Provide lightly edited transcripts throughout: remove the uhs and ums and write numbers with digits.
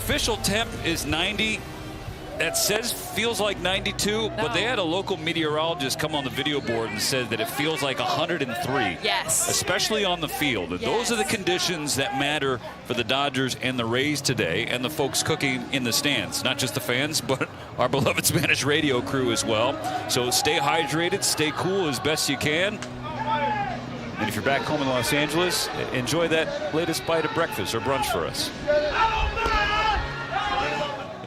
official temp is 90. That feels like 92, but they had a local meteorologist come on the video board and said that it feels like 103. Yes. Especially on the field. And those are the conditions that matter for the Dodgers and the Rays today, and the folks cooking in the stands. Not just the fans, but our beloved Spanish radio crew as well. So stay hydrated, stay cool as best you can. And if you're back home in Los Angeles, enjoy that latest bite of breakfast or brunch for us.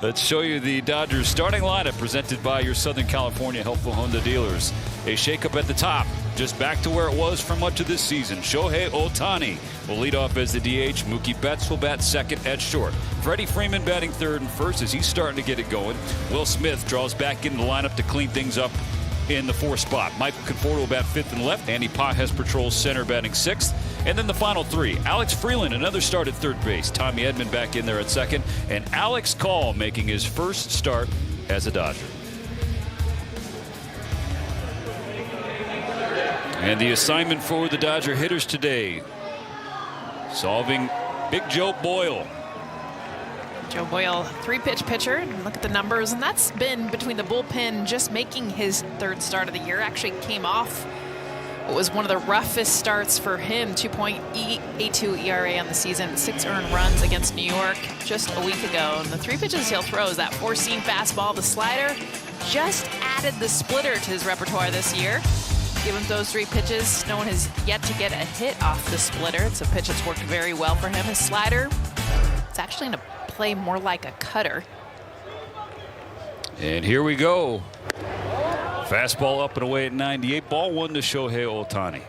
Let's show you the Dodgers starting lineup presented by your Southern California helpful Honda dealers. A shakeup at the top, just back to where it was for much of this season. Shohei Ohtani will lead off as the DH. Mookie Betts will bat second at short. Freddie Freeman batting third and first as he's starting to get it going. Will Smith draws back into the lineup to clean things up in the fourth spot. Michael Conforto will bat fifth and left. Andy Pages patrols center batting sixth. And then the final three. Alex Freeland, another start at third base. Tommy Edman back in there at second. And Alex Call making his first start as a Dodger. And the assignment for the Dodger hitters today, solving Big Joe Boyle. Joe Boyle, 3-pitch pitcher. And look at the numbers, and that's been between the bullpen, just making his third start of the year. Actually came off what was one of the roughest starts for him. 2.82 ERA on the season, 6 earned runs against New York just a week ago. And the 3 pitches he'll throw is that 4-seam fastball, the slider. Just added the splitter to his repertoire this year. Give him those 3 pitches. No one has yet to get a hit off the splitter. It's a pitch that's worked very well for him. His slider, it's actually going to play more like a cutter. And here we go. Fastball up and away at 98. Ball 1 to Shohei Ohtani.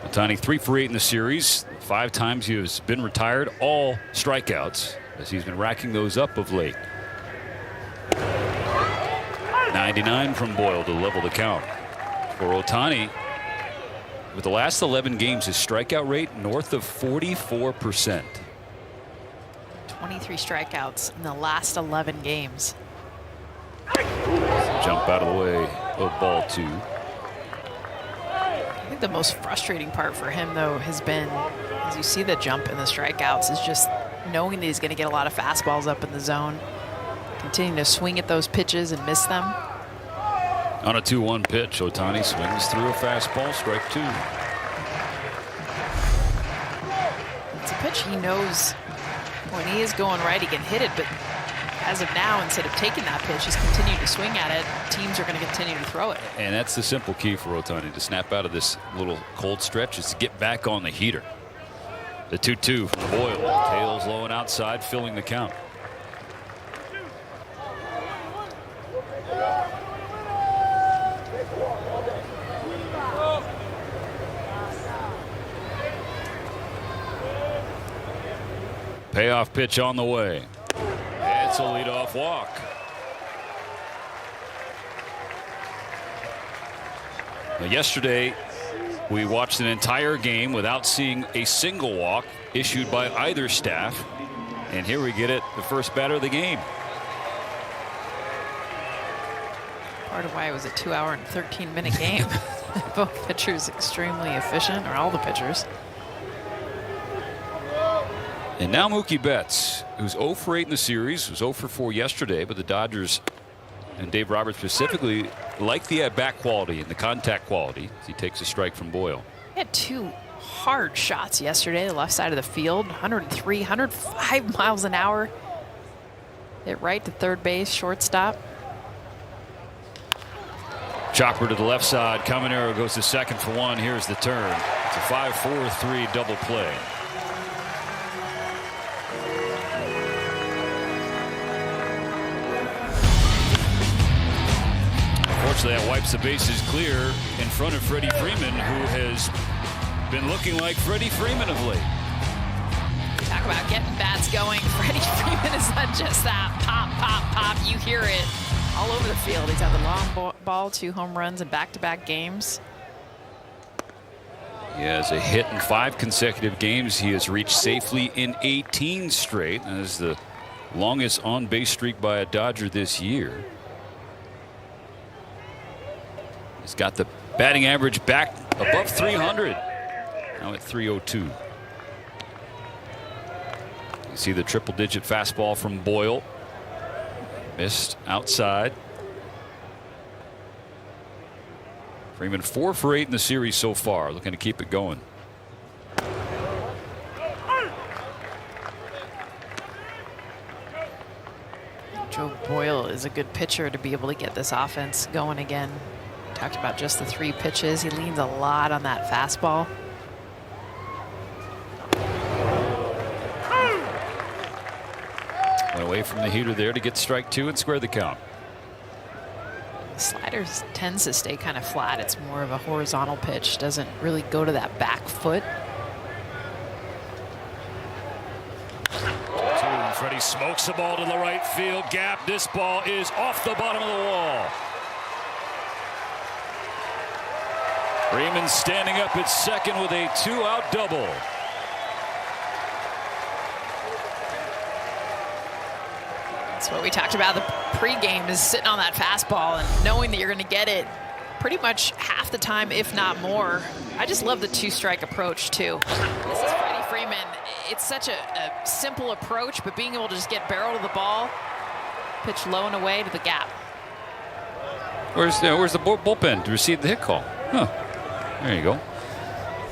Ohtani 3 for 8 in the series. 5 times he has been retired. All strikeouts as he's been racking those up of late. 99 from Boyle to level the count. For Ohtani, with the last 11 games, his strikeout rate north of 44%. 23 strikeouts in the last 11 games. Jump out of the way of ball 2. I think the most frustrating part for him, though, has been, as you see the jump in the strikeouts, is just knowing that he's going to get a lot of fastballs up in the zone. Continuing to swing at those pitches and miss them. On a 2-1 pitch, Ohtani swings through a fastball, strike 2. It's a pitch he knows when he is going right, he can hit it, but as of now, instead of taking that pitch, he's continuing to swing at it. Teams are going to continue to throw it. And that's the simple key for Ohtani to snap out of this little cold stretch, is to get back on the heater. The 2-2 from Boyle. Tails low and outside, filling the count. Payoff pitch on the way. It's a leadoff walk. Now, yesterday, we watched an entire game without seeing a single walk issued by either staff. And here we get it, the first batter of the game. Part of why it was a 2-hour and 13-minute game. Both pitchers extremely efficient, or all the pitchers. And now Mookie Betts, who's 0 for 8 in the series, was 0 for 4 yesterday, but the Dodgers and Dave Roberts specifically like the at-bat quality and the contact quality as he takes a strike from Boyle. He had 2 hard shots yesterday, the left side of the field, 103, 105 miles an hour. Hit right to third base, shortstop. Chopper to the left side. Caminero goes to second for 1. Here's the turn. It's a 5-4-3 double play. Unfortunately, that wipes the bases clear in front of Freddie Freeman, who has been looking like Freddie Freeman of late. Talk about getting bats going. Freddie Freeman is not just that pop, pop, pop. You hear it all over the field. He's had the long ball, 2 home runs in back-to-back games. He has a hit in 5 consecutive games. He has reached safely in 18 straight. That is the longest on-base streak by a Dodger this year. He's got the batting average back above 300. Now at 302. You see the triple-digit fastball from Boyle. Missed outside. Freeman 4 for 8 in the series so far, looking to keep it going. Joe Boyle is a good pitcher to be able to get this offense going again. We talked about just the 3 pitches. He leans a lot on that fastball. Went away from the heater there to get strike 2 and square the count. Slider tends to stay kind of flat. It's more of a horizontal pitch. Doesn't really go to that back foot. Freddie smokes the ball to the right field gap. This ball is off the bottom of the wall. Freeman standing up at second with a 2-out double. That's what we talked about the pregame, is sitting on that fastball and knowing that you're going to get it pretty much half the time, if not more. I just love the 2-strike approach too. This is Freddie Freeman. It's such a simple approach, but being able to just get barrel to the ball, pitch low and away to the gap. Where's the bullpen to receive the hit call? Huh. There you go.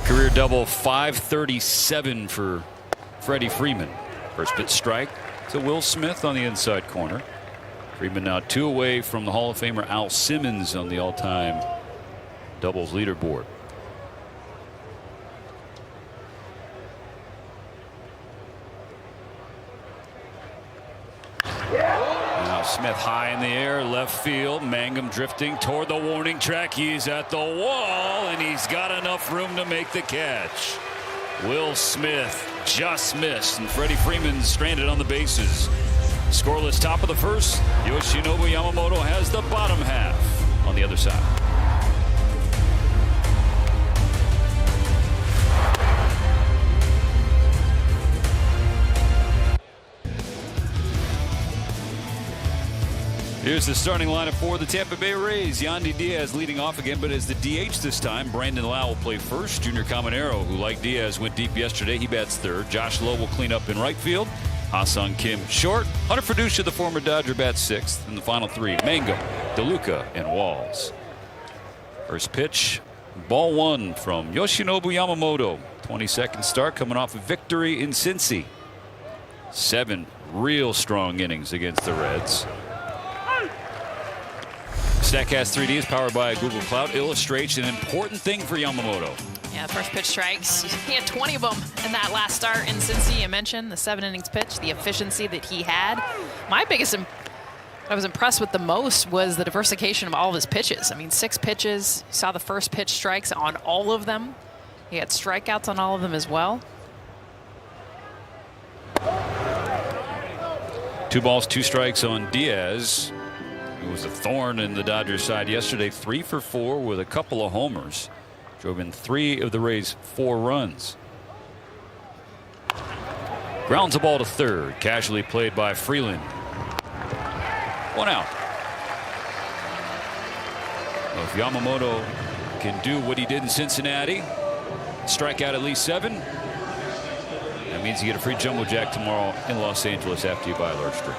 Career double, 537 for Freddie Freeman. First pitch strike to Will Smith on the inside corner. Freeman now 2 away from the Hall of Famer Al Simmons on the all-time doubles leaderboard. Now Smith high in the air, left field. Mangum drifting toward the warning track. He's at the wall, and he's got enough room to make the catch. Will Smith just missed, and Freddie Freeman stranded on the bases. Scoreless top of the first. Yoshinobu Yamamoto has the bottom half on the other side. Here's the starting lineup for the Tampa Bay Rays. Yandy Diaz leading off again, but as the DH this time. Brandon Lau will play first. Junior Caminero, who like Diaz went deep yesterday, he bats third. Josh Lowe will clean up in right field. Ha-Sung Kim short. Hunter Freducia, the former Dodger, bats sixth. In the final 3, Mangum, DeLuca, and Walls. First pitch, ball 1 from Yoshinobu Yamamoto. 22nd start, coming off a victory in Cincy. 7 real strong innings against the Reds. StatCast 3D is powered by Google Cloud. Illustrates an important thing for Yamamoto. Yeah, first pitch strikes. He had 20 of them in that last start in Cincy. You mentioned the 7 innings pitch, the efficiency that he had. My biggest, I was impressed with the most was the diversification of all of his pitches. I mean, 6 pitches. You saw the first pitch strikes on all of them. He had strikeouts on all of them as well. 2 balls, 2 strikes on Diaz. It was a thorn in the Dodgers side yesterday. 3 for 4 with a couple of homers. Drove in 3 of the Rays' 4 runs. Grounds the ball to third. Casually played by Freeland. 1 out. Well, if Yamamoto can do what he did in Cincinnati, strike out at least 7, that means you get a free jumbo jack tomorrow in Los Angeles after you buy a large drink.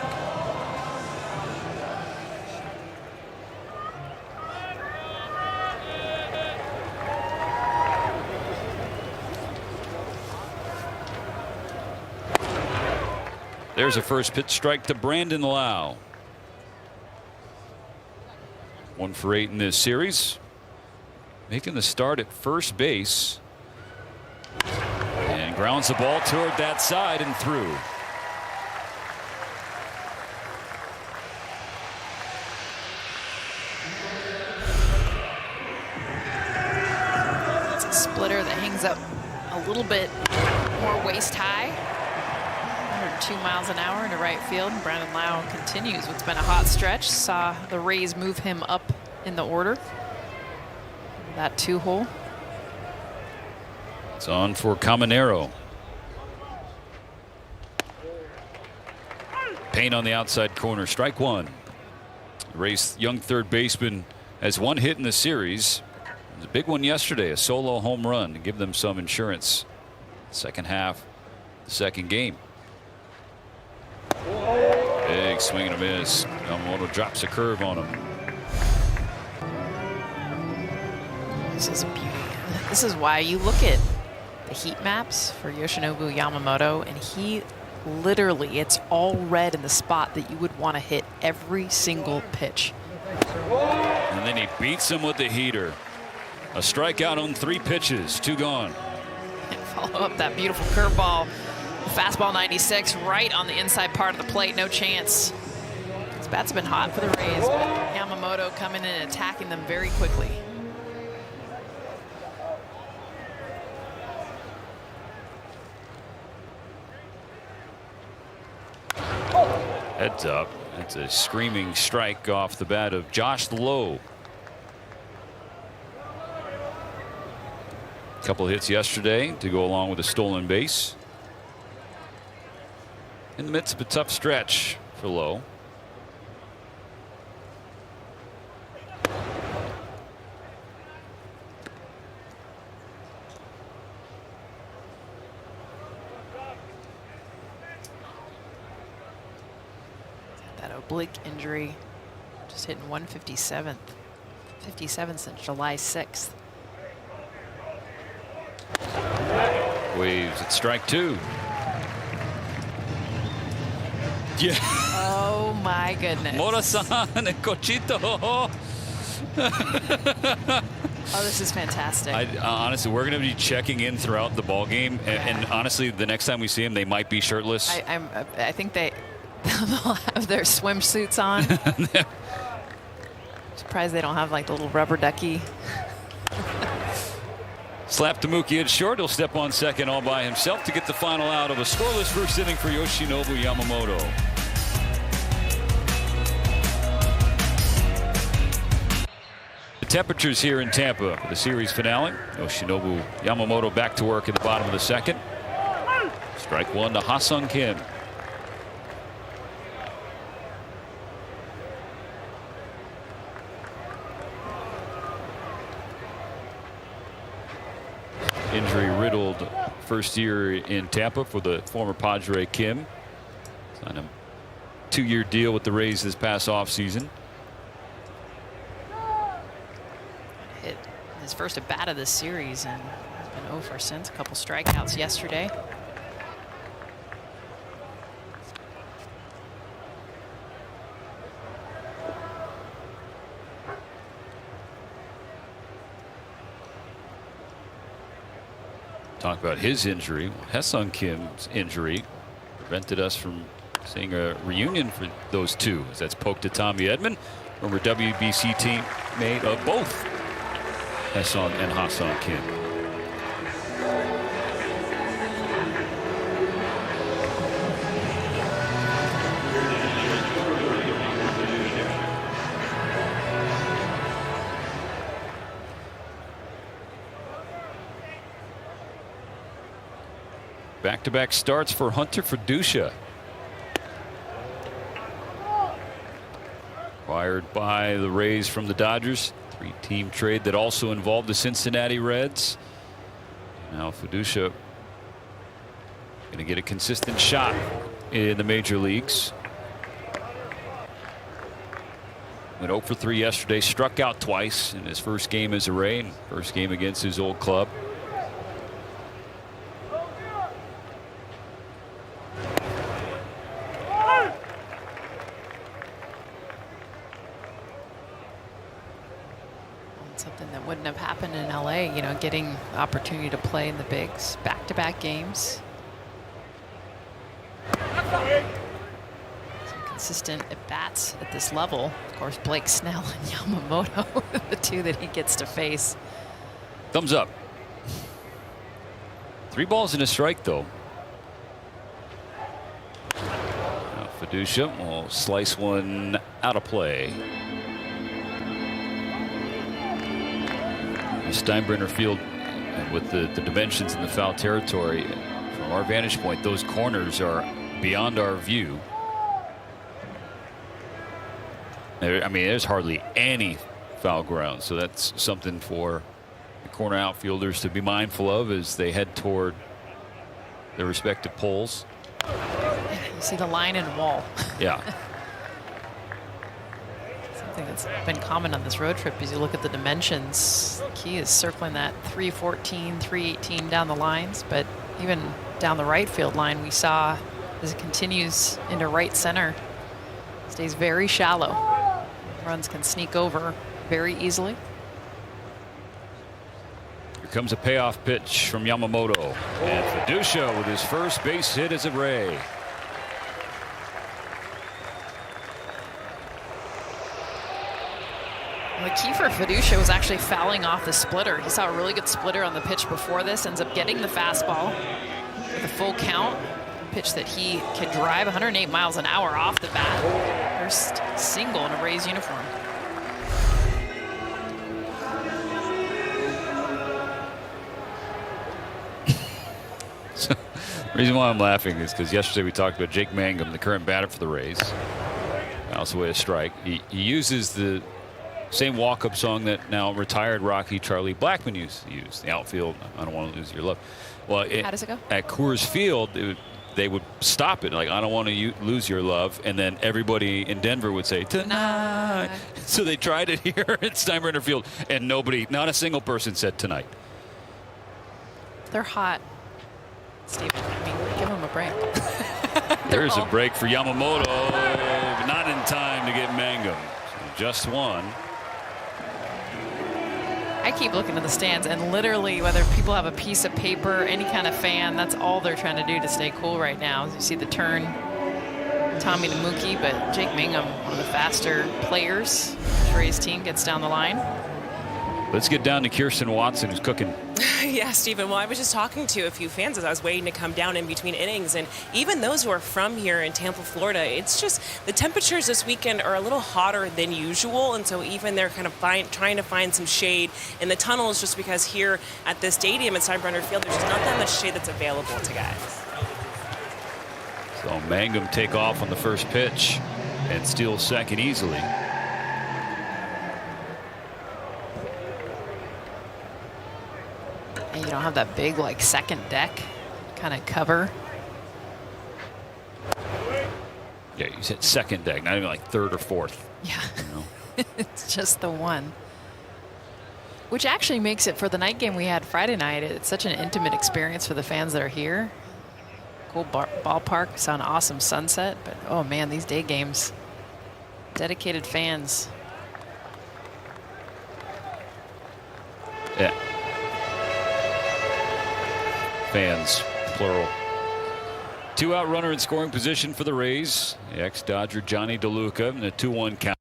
There's a first pitch strike to Brandon Lau. 1 for 8 in this series. Making the start at first base. And grounds the ball toward that side and through. It's a splitter that hangs up a little bit more waist high. 102 miles an hour into right field. Brandon Lau continues what's been a hot stretch. Saw the Rays move him up in the order. That 2-hole. It's on for Caminero. Payne on the outside corner. Strike 1. Rays young third baseman has 1 hit in the series. It was a big one yesterday, a solo home run to give them some insurance. Second half, the second game. big swing and a miss. Yamamoto drops a curve on him. This is a beauty. This is why you look at the heat maps for Yoshinobu Yamamoto, and he literally, it's all red in the spot that you would want to hit every single pitch. And then he beats him with the heater. A strikeout on 3 pitches, 2 gone. And follow up that beautiful curveball. Fastball 96 right on the inside part of the plate. No chance. His bats have been hot for the Rays, but Yamamoto coming in and attacking them very quickly. Heads up. It's a screaming strike off the bat of Josh Lowe. A couple hits yesterday to go along with a stolen base. In the midst of a tough stretch for Lowe. That oblique injury, just hitting 157th, 57 since July 6th. Waves at strike 2. Yeah. Oh my goodness. Mora-san and Cochito. Oh, this is fantastic. Honestly, we're going to be checking in throughout the ball game, and honestly, the next time we see them, they might be shirtless. I think they'll have their swimsuits on. Surprised they don't have like the little rubber ducky. Slap to Mookie at short. He'll step on second all by himself to get the final out of a scoreless first inning for Yoshinobu Yamamoto. The temperatures here in Tampa for the series finale. Yoshinobu Yamamoto back to work in the bottom of the second. Strike 1 to Ha-Seong Kim. Injury-riddled first year in Tampa for the former Padre Kim. Signed a 2-year deal with the Rays this past offseason. Hit his first at bat of this series and has been over since. A couple strikeouts yesterday. Talk about his injury. Ha-Seong Kim's injury prevented us from seeing a reunion for those two, as that's poked to Tommy Edman, former WBC teammate of both Ha-Seong and Ha-Seong Kim. Back-to-back starts for Hunter Freducia. Acquired by the Rays from the Dodgers. 3-team trade that also involved the Cincinnati Reds. Now Freducia going to get a consistent shot in the major leagues. Went 0 for 3 yesterday. Struck out twice in his first game as a Ray and first game against his old club. Something that wouldn't have happened in LA, you know, getting the opportunity to play in the bigs, back-to-back games. Some consistent at-bats at this level. Of course, Blake Snell and Yamamoto, the two that he gets to face. Thumbs up. 3 balls and a strike, though. Now Freducia will slice one out of play. Steinbrenner Field, with the dimensions in the foul territory, from our vantage point, those corners are beyond our view. I mean, there's hardly any foul ground, so that's something for the corner outfielders to be mindful of as they head toward their respective poles. You see the line and wall. Yeah. something that's been common on this road trip is you look at the dimensions. He is circling that 314, 318 down the lines, but even down the right field line, we saw as it continues into right center, stays very shallow. Runs can sneak over very easily. Here comes a payoff pitch from Yamamoto. And Fiducia with his first base hit as a Ray. The key for Fiducia was actually fouling off the splitter. He saw a really good splitter on the pitch before this, ends up getting the fastball with a full count. Pitch that he can drive 108 miles an hour off the bat. First single in a Rays uniform. So, the reason why I'm laughing is because yesterday we talked about Jake Mangum, the current batter for the Rays. Fouls away a strike. He uses the same walk-up song that now retired Rocky Charlie Blackmon used. The outfield, I don't want to lose your love. Well, how does it go? At Coors Field, they would stop it like, I don't want to lose your love, and then everybody in Denver would say tonight. So they tried it here at Steinbrenner Field, and not a single person said tonight. They're hot, Steven. I mean, give them a break. There's a break for Yamamoto, but not in time to get Mangum. So just one. I keep looking at the stands, and literally, whether people have a piece of paper, any kind of fan, that's all they're trying to do to stay cool right now. As you see the turn, Tommy to Mookie, but Jake Mangum, one of the faster players. Rays team gets down the line. Let's get down to Kirsten Watson, who's cooking. Yeah, Stephen. Well, I was just talking to a few fans as I was waiting to come down in between innings, and even those who are from here in Tampa, Florida, it's just the temperatures this weekend are a little hotter than usual, and so even they're kind of trying to find some shade in the tunnels, just because here at this stadium at Steinbrenner Field, there's just not that much shade that's available to guys. So Mangum take off on the first pitch and steals second easily. And you don't have that big, like, second deck kind of cover. Yeah, you said second deck, not even like third or fourth. Yeah. You know? It's just the one. Which actually makes it, for the night game we had Friday night, it's such an intimate experience for the fans that are here. Cool ballpark, saw an awesome sunset, but oh man, these day games, dedicated fans. Yeah. Fans, plural. Two-out runner in scoring position for the Rays. The ex-Dodger Johnny DeLuca in a 2-1 count.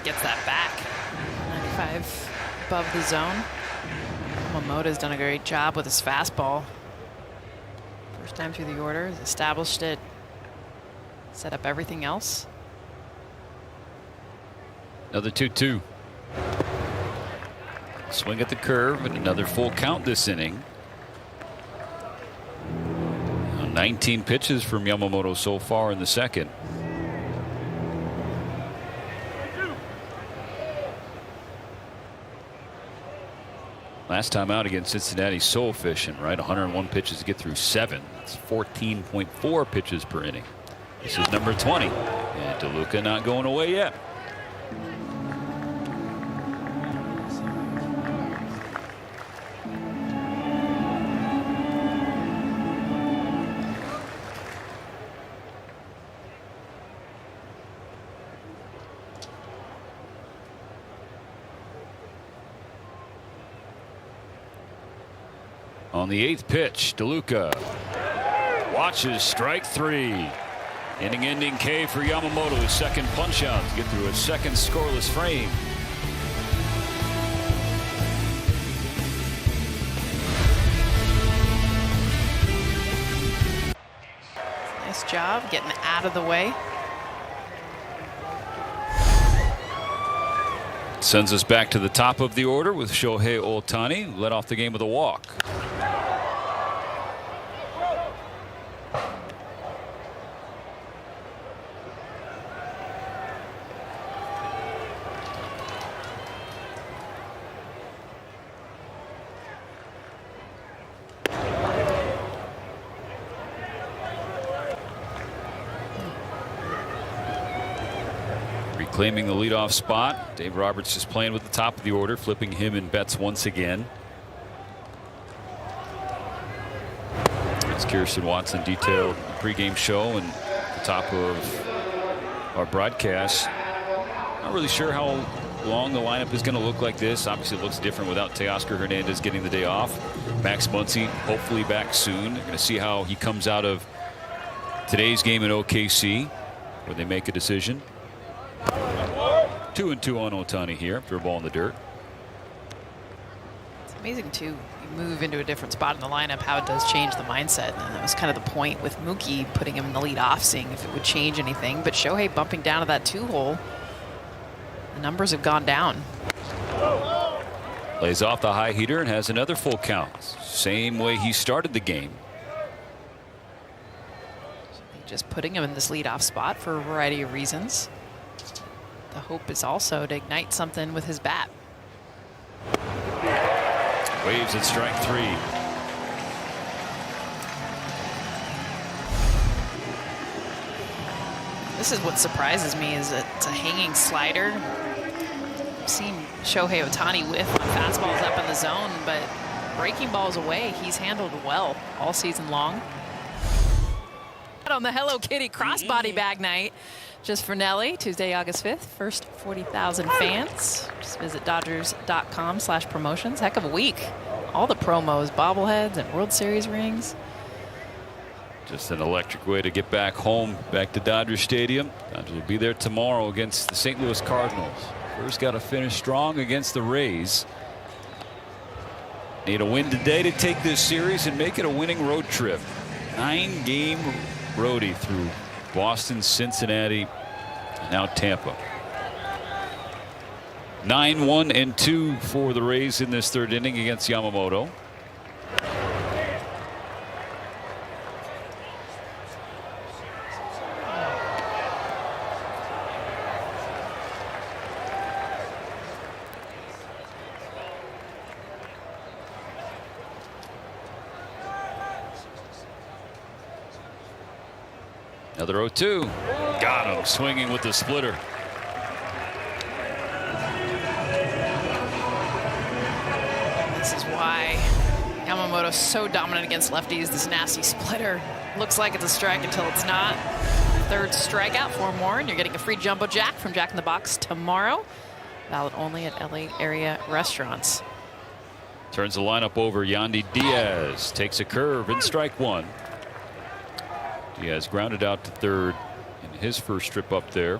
Gets that back. 95 above the zone. Yamamoto's done a great job with his fastball. First time through the order, he's established it, set up everything else. Another 2-2. Swing at the curve and another full count this inning. 19 pitches from Yamamoto so far in the second. Last time out against Cincinnati, so efficient, right? 101 pitches to get through 7. That's 14.4 pitches per inning. This is number 20. And DeLuca not going away yet. On the 8th pitch, DeLuca watches strike 3. Inning-ending K for Yamamoto, his second punch-out to get through a second scoreless frame. job getting out of the way. Sends us back to the top of the order with Shohei Ohtani, led off the game with a walk. Claiming the leadoff spot. Dave Roberts just playing with the top of the order, flipping him in bets once again. As Kirsten Watson detailed the pregame show and the top of our broadcast. Not really sure how long the lineup is going to look like this. Obviously, it looks different without Teoscar Hernandez getting the day off. Max Muncy hopefully back soon. They're going to see how he comes out of today's game in OKC, where they make a decision. 2-2 on Ohtani here after a ball in the dirt. It's amazing too. You move into a different spot in the lineup, how it does change the mindset. And that was kind of the point with Mookie putting him in the lead off, seeing if it would change anything. But Shohei bumping down to that 2-hole, the numbers have gone down. Lays off the high heater and has another full count. Same way he started the game. Just putting him in this leadoff spot for a variety of reasons. The hope is also to ignite something with his bat. Waves at strike 3. This is what surprises me, is that it's a hanging slider. I've seen Shohei Ohtani whiff on fastballs up in the zone, but breaking balls away, he's handled well all season long. On the Hello Kitty crossbody bag night, just for Nelly, Tuesday, August 5th. First 40,000 fans. Just visit Dodgers.com/promotions. Heck of a week. All the promos, bobbleheads, and World Series rings. Just an electric way to get back home, back to Dodger Stadium. Dodgers will be there tomorrow against the St. Louis Cardinals. First, got to finish strong against the Rays. Need a win today to take this series and make it a winning road trip. 9-game roadie through Boston, Cincinnati, and now Tampa. 9-1-2 for the Rays in this third inning against Yamamoto. Another 0-2. Got him swinging with the splitter. This is why Yamamoto's so dominant against lefties. This nasty splitter looks like it's a strike until it's not. Third strikeout for more, and you're getting a free Jumbo Jack from Jack in the Box tomorrow. Valid only at LA area restaurants. Turns the lineup over. Yandy Diaz takes a curve in strike 1. Diaz grounded out to third in his first trip up there.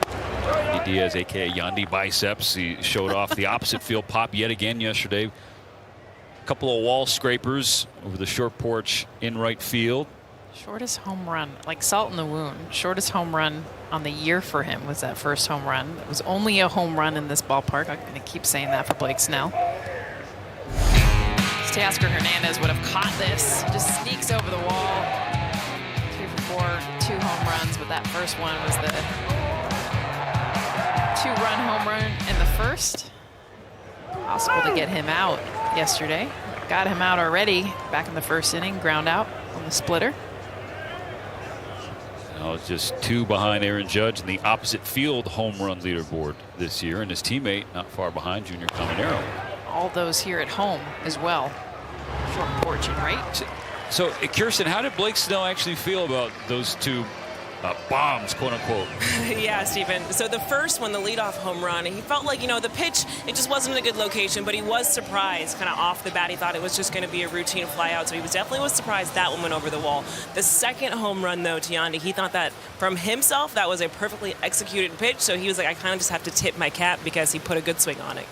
Yandy Diaz, aka Yandy Biceps. He showed off the opposite field pop yet again yesterday. A couple of wall scrapers over the short porch in right field. Shortest home run, like salt in the wound. Shortest home run on the year for him was that first home run. It was only a home run in this ballpark. I'm going to keep saying that for Blake Snell. Teoscar Hernandez would have caught this. Just sneaks over the wall. 2 for 4, 2 home runs, but that first one was the 2-run home run in the first. Possible to get him out yesterday. Got him out already back in the first inning. Ground out on the splitter. Now it's just 2 behind Aaron Judge in the opposite field home run leaderboard this year, and his teammate not far behind, Junior Caminero. All those here at home as well. Short porch and right. So, Kirsten, how did Blake Snell actually feel about those 2 bombs, quote unquote? Yeah, Stephen. So the first one, the leadoff home run, he felt like, the pitch, it just wasn't a good location, but he was surprised kind of off the bat. He thought it was just going to be a routine fly out, so he definitely was surprised that one went over the wall. The second home run, though, to Yandy, he thought that from himself, that was a perfectly executed pitch, so he was like, I kind of just have to tip my cap because he put a good swing on it.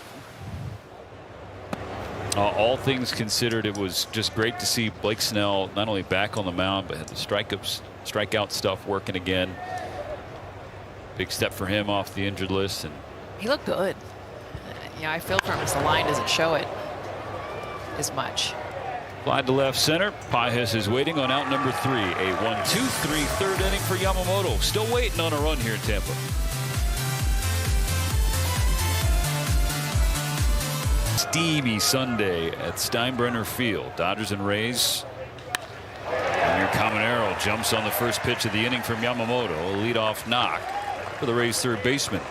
All things considered, it was just great to see Blake Snell not only back on the mound, but had the strikeout stuff working again. Big step for him off the injured list, and he looked good. Yeah, I feel for him as the line doesn't show it as much. Fly to left center. Pages is waiting on out number 3. A 1-2-3 third inning for Yamamoto. Still waiting on a run here in Tampa. Steamy Sunday at Steinbrenner Field. Dodgers and Rays. And here Caminero jumps on the first pitch of the inning from Yamamoto. A leadoff knock for the Rays third baseman.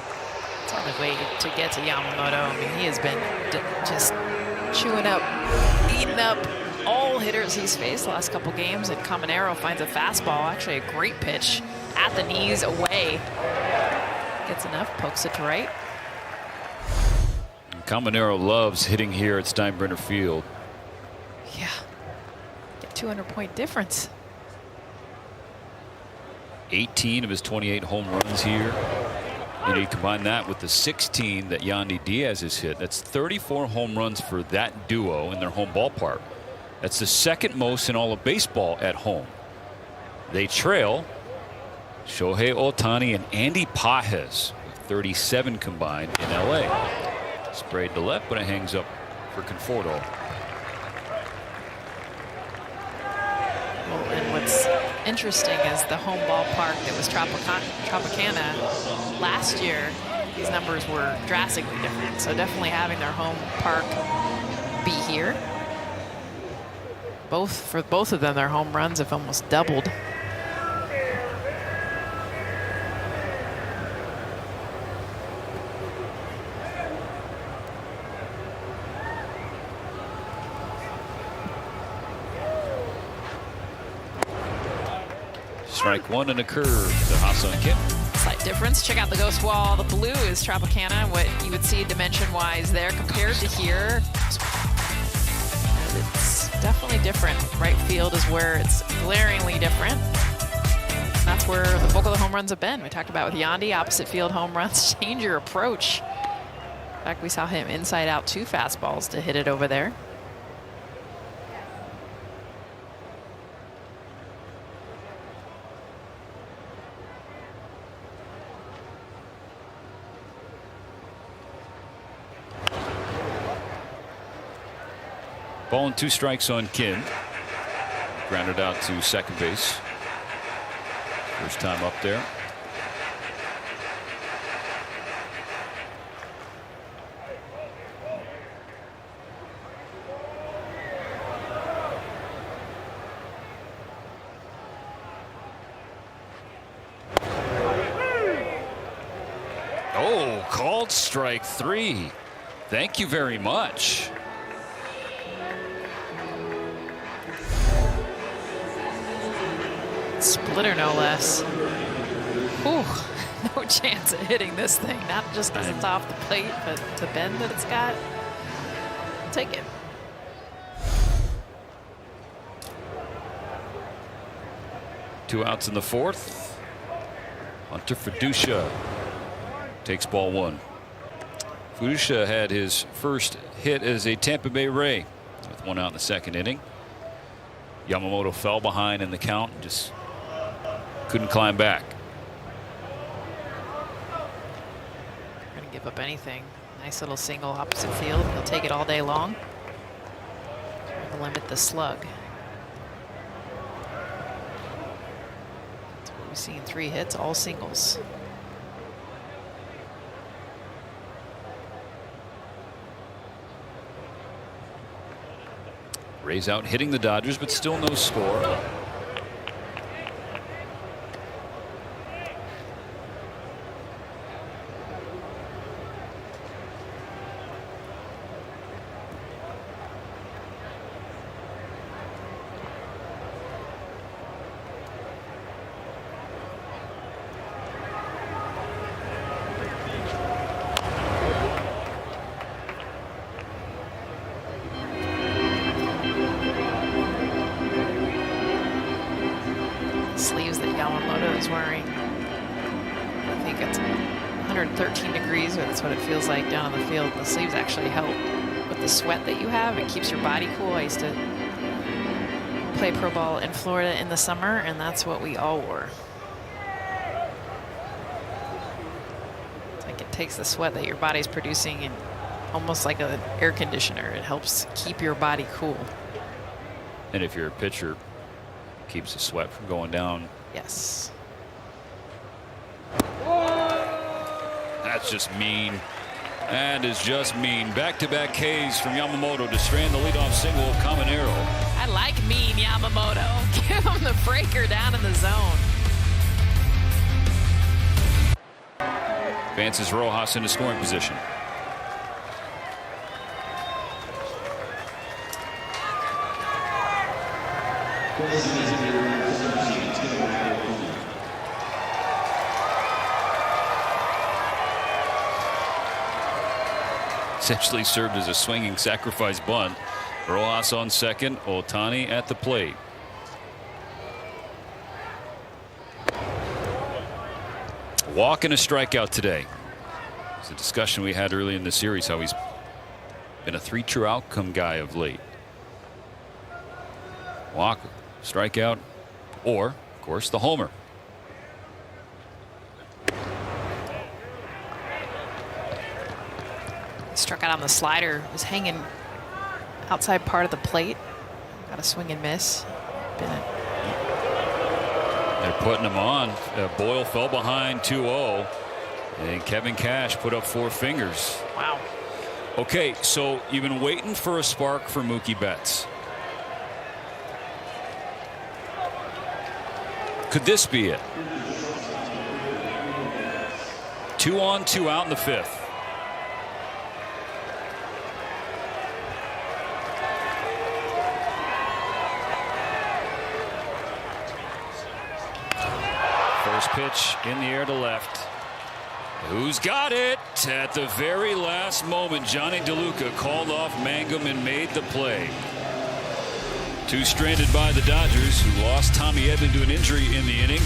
It's on the way to get to Yamamoto. I mean, he has been just chewing up, eating up all hitters he's faced the last couple games. And Caminero finds a fastball, actually a great pitch at the knees away. Gets enough, pokes it to right. Caminero loves hitting here at Steinbrenner Field. Yeah, 200-point difference. 18 of his 28 home runs here. And you combine that with the 16 that Yandy Diaz has hit. That's 34 home runs for that duo in their home ballpark. That's the second most in all of baseball at home. They trail Shohei Ohtani and Andy Pages with 37 combined in LA. Sprayed to left, but it hangs up for Conforto. Well, and what's interesting is the home ballpark that was Tropicana last year. These numbers were drastically different. So definitely having their home park be here. For both of them, their home runs have almost doubled. Strike one and a curve to Ha-Seong Kim. Slight difference. Check out the ghost wall. The blue is Tropicana, what you would see dimension-wise there compared to here. It's definitely different. Right field is where it's glaringly different. That's where the bulk of the home runs have been. We talked about with Yandy, opposite field home runs. Change your approach. In fact, we saw him inside out 2 fastballs to hit it over there. Ball and 2 strikes on Kim. Grounded out to second base. First time up there. Oh, called strike 3. Thank you very much. Splitter, no less. Whew, no chance of hitting this thing. Not just because it's off the plate, but the bend that it's got. I'll take it. Two outs in the fourth. Hunter Fedusha takes ball 1. Fedusha had his first hit as a Tampa Bay Ray with 1 out in the second inning. Yamamoto fell behind in the count and just couldn't climb back. Going to give up anything. Nice little single opposite field. He'll take it all day long. Trying to limit the slug. That's what we've seen. 3 hits, all singles. Rays out hitting the Dodgers, but still no score. Sleeves that Yamamoto is wearing. I think it's 113 degrees, or that's what it feels like down on the field. The sleeves actually help. with the sweat that you have. It keeps your body cool. I used to play pro ball in Florida in the summer, and that's what we all wore. It's like it takes the sweat that your body's producing and almost like an air conditioner. It helps keep your body cool. And if you're a pitcher, keeps the sweat from going down. Yes. That's just mean. That is just mean. Back-to-back Ks from Yamamoto to strand the leadoff single of Caminero. I like mean Yamamoto. Give him the breaker down in the zone. Advances Rojas into scoring position. Essentially served as a swinging sacrifice bunt. Rojas on second, Ohtani at the plate. Walk and a strikeout today. It's a discussion we had early in the series how he's been a 3 true outcome guy of late. Walk, strikeout, or of course the homer. Struck out on the slider. Was hanging outside part of the plate. Got a swing and miss. They're putting him on. Boyle fell behind 2-0. And Kevin Cash put up 4 fingers. Wow. Okay, so you've been waiting for a spark for Mookie Betts. Could this be it? 2 on, 2 out in the 5th. First pitch in the air to left. Who's got it? At the very last moment, Johnny DeLuca called off Mangum and made the play. 2 stranded by the Dodgers, who lost Tommy Edman to an injury in the inning.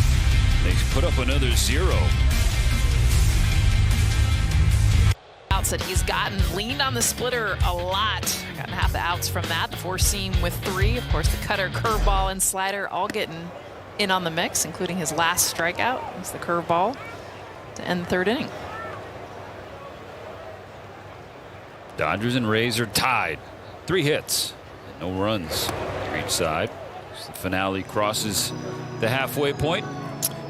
They put up another 0. Outs that he's gotten, leaned on the splitter a lot. Gotten half the outs from that. The 4-seam with 3. Of course, the cutter, curveball, and slider all getting in on the mix, including his last strikeout. It's the curveball to end the 3rd inning. Dodgers and Rays are tied. 3 hits, no runs for each side. As the finale crosses the halfway point.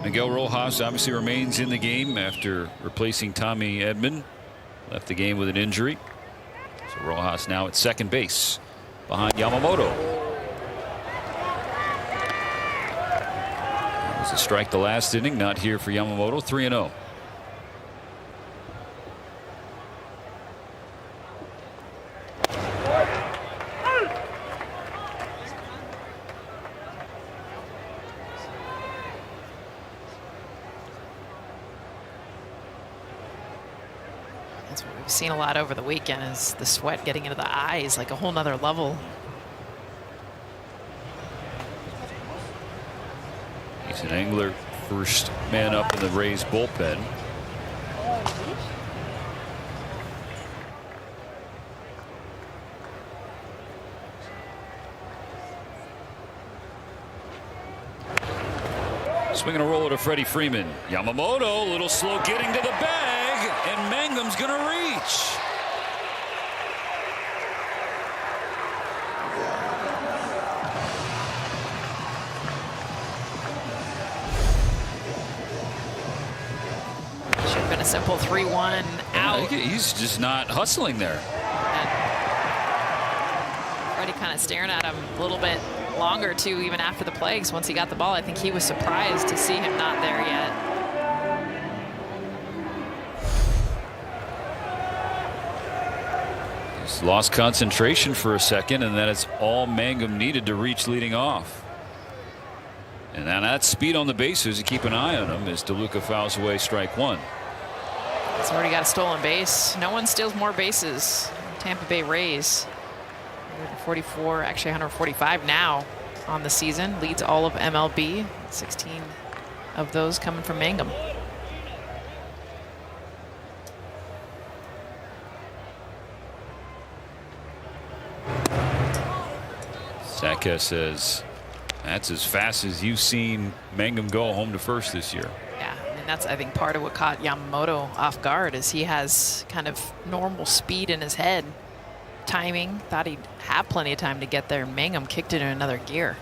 Miguel Rojas obviously remains in the game after replacing Tommy Edman. Left the game with an injury. So Rojas now at second base behind Yamamoto. That was a strike the last inning. Not here for Yamamoto. 3-0. That's what we've seen a lot over the weekend, is the sweat getting into the eyes like a whole nother level. He's an angler, first man up in the Rays bullpen. Swinging a roller to Freddie Freeman. Yamamoto, a little slow getting to the bag, and Mangum's going to reach. Should have been a simple 3-1 out. He's just not hustling there. And Freddie kind of staring at him a little bit longer too, even after the play, because once he got the ball, I think he was surprised to see him not there yet. He's lost concentration for a second, and that is all Mangum needed to reach leading off. And now that speed on the bases, you keep an eye on him as DeLuca fouls away strike 1. He's already got a stolen base. No one steals more bases. Tampa Bay Rays. 144, actually 145 now on the season. Leads all of MLB. 16 of those coming from Mangum. broadcast says that's as fast as you've seen Mangum go home to first this year. Yeah, I mean, that's, I think, part of what caught Yamamoto off guard is he has kind of normal speed in his head. Timing, thought he'd have plenty of time to get there. Mangum kicked it in another gear.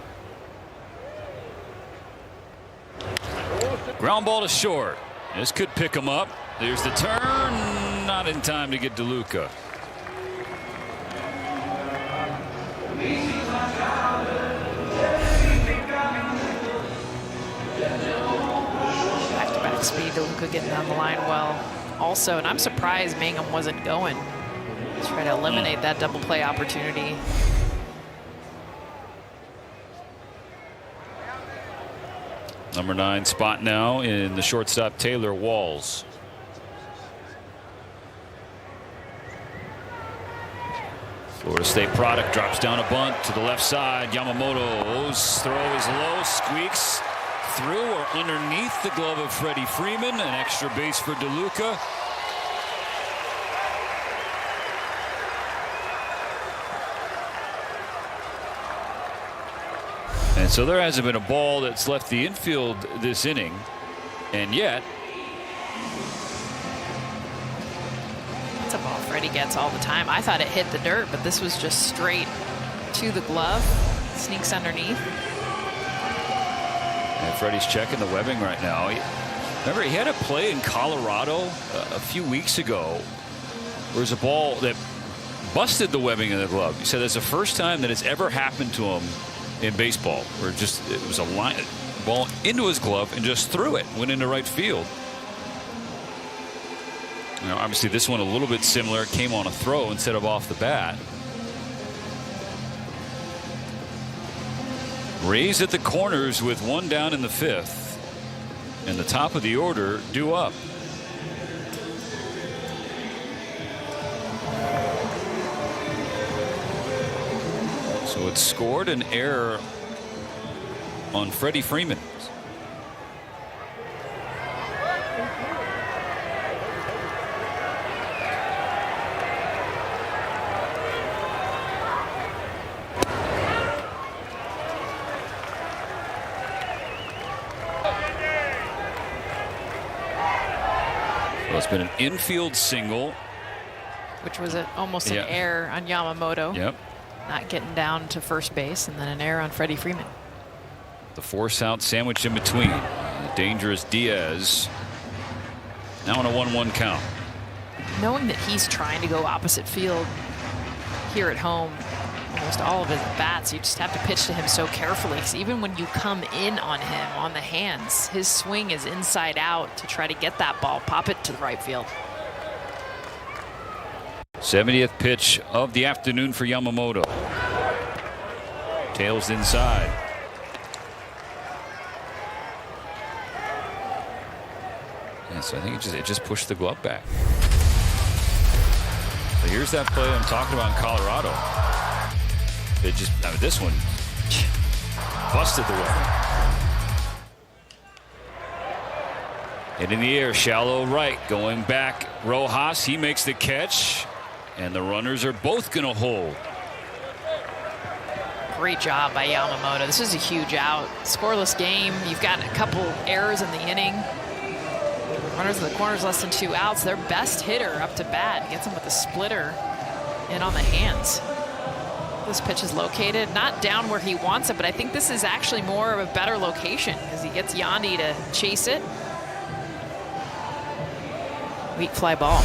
Ground ball to short. This could pick him up. There's the turn. Not in time to get DeLuca. Back-to-back speed. DeLuca getting down the line well. Also, and I'm surprised Mangum wasn't going. Try to eliminate that double play opportunity. Number 9 spot now in the shortstop Taylor Walls. Florida State product drops down a bunt to the left side. Yamamoto's throw is low, squeaks through or underneath the glove of Freddie Freeman. An extra base for DeLuca. And so there hasn't been a ball that's left the infield this inning, and yet That's a ball Freddie gets all the time. I thought it hit the dirt, but this was just straight to the glove. Sneaks underneath. And Freddie's checking the webbing right now. Remember, he had a play in Colorado a few weeks ago. There was a ball that busted the webbing of the glove. He said that's the first time that it's ever happened to him in baseball, where it was a line ball into his glove and just threw it, went into right field. You know, obviously this one a little bit similar, came on a throw instead of off the bat. Rays at the corners with one down in the 5th, and the top of the order due up. So it scored an error on Freddie Freeman. So it's been an infield single, Which was almost an error on Yamamoto. Yep. Not getting down to first base, and then an error on Freddie Freeman. The force out sandwich in between. The dangerous Diaz. Now on a 1-1 count. Knowing that he's trying to go opposite field here at home, almost all of his bats, you just have to pitch to him so carefully. Because even when you come in on him on the hands, his swing is inside out to try to get that ball, pop it to the right field. 70th pitch of the afternoon for Yamamoto. Tails inside. Yeah, so I think it just pushed the glove back. So here's that play I'm talking about in Colorado. It just, I mean, this one busted the way. And in the air, shallow right, going back. Rojas, he makes the catch. And the runners are both going to hold. Great job by Yamamoto. This is a huge out. Scoreless game. You've got a couple errors in the inning. Runners in the corners, less than 2 outs. Their best hitter up to bat gets him with a splitter in on the hands. This pitch is located not down where he wants it, but I think this is actually more of a better location because he gets Yandy to chase it. Weak fly ball.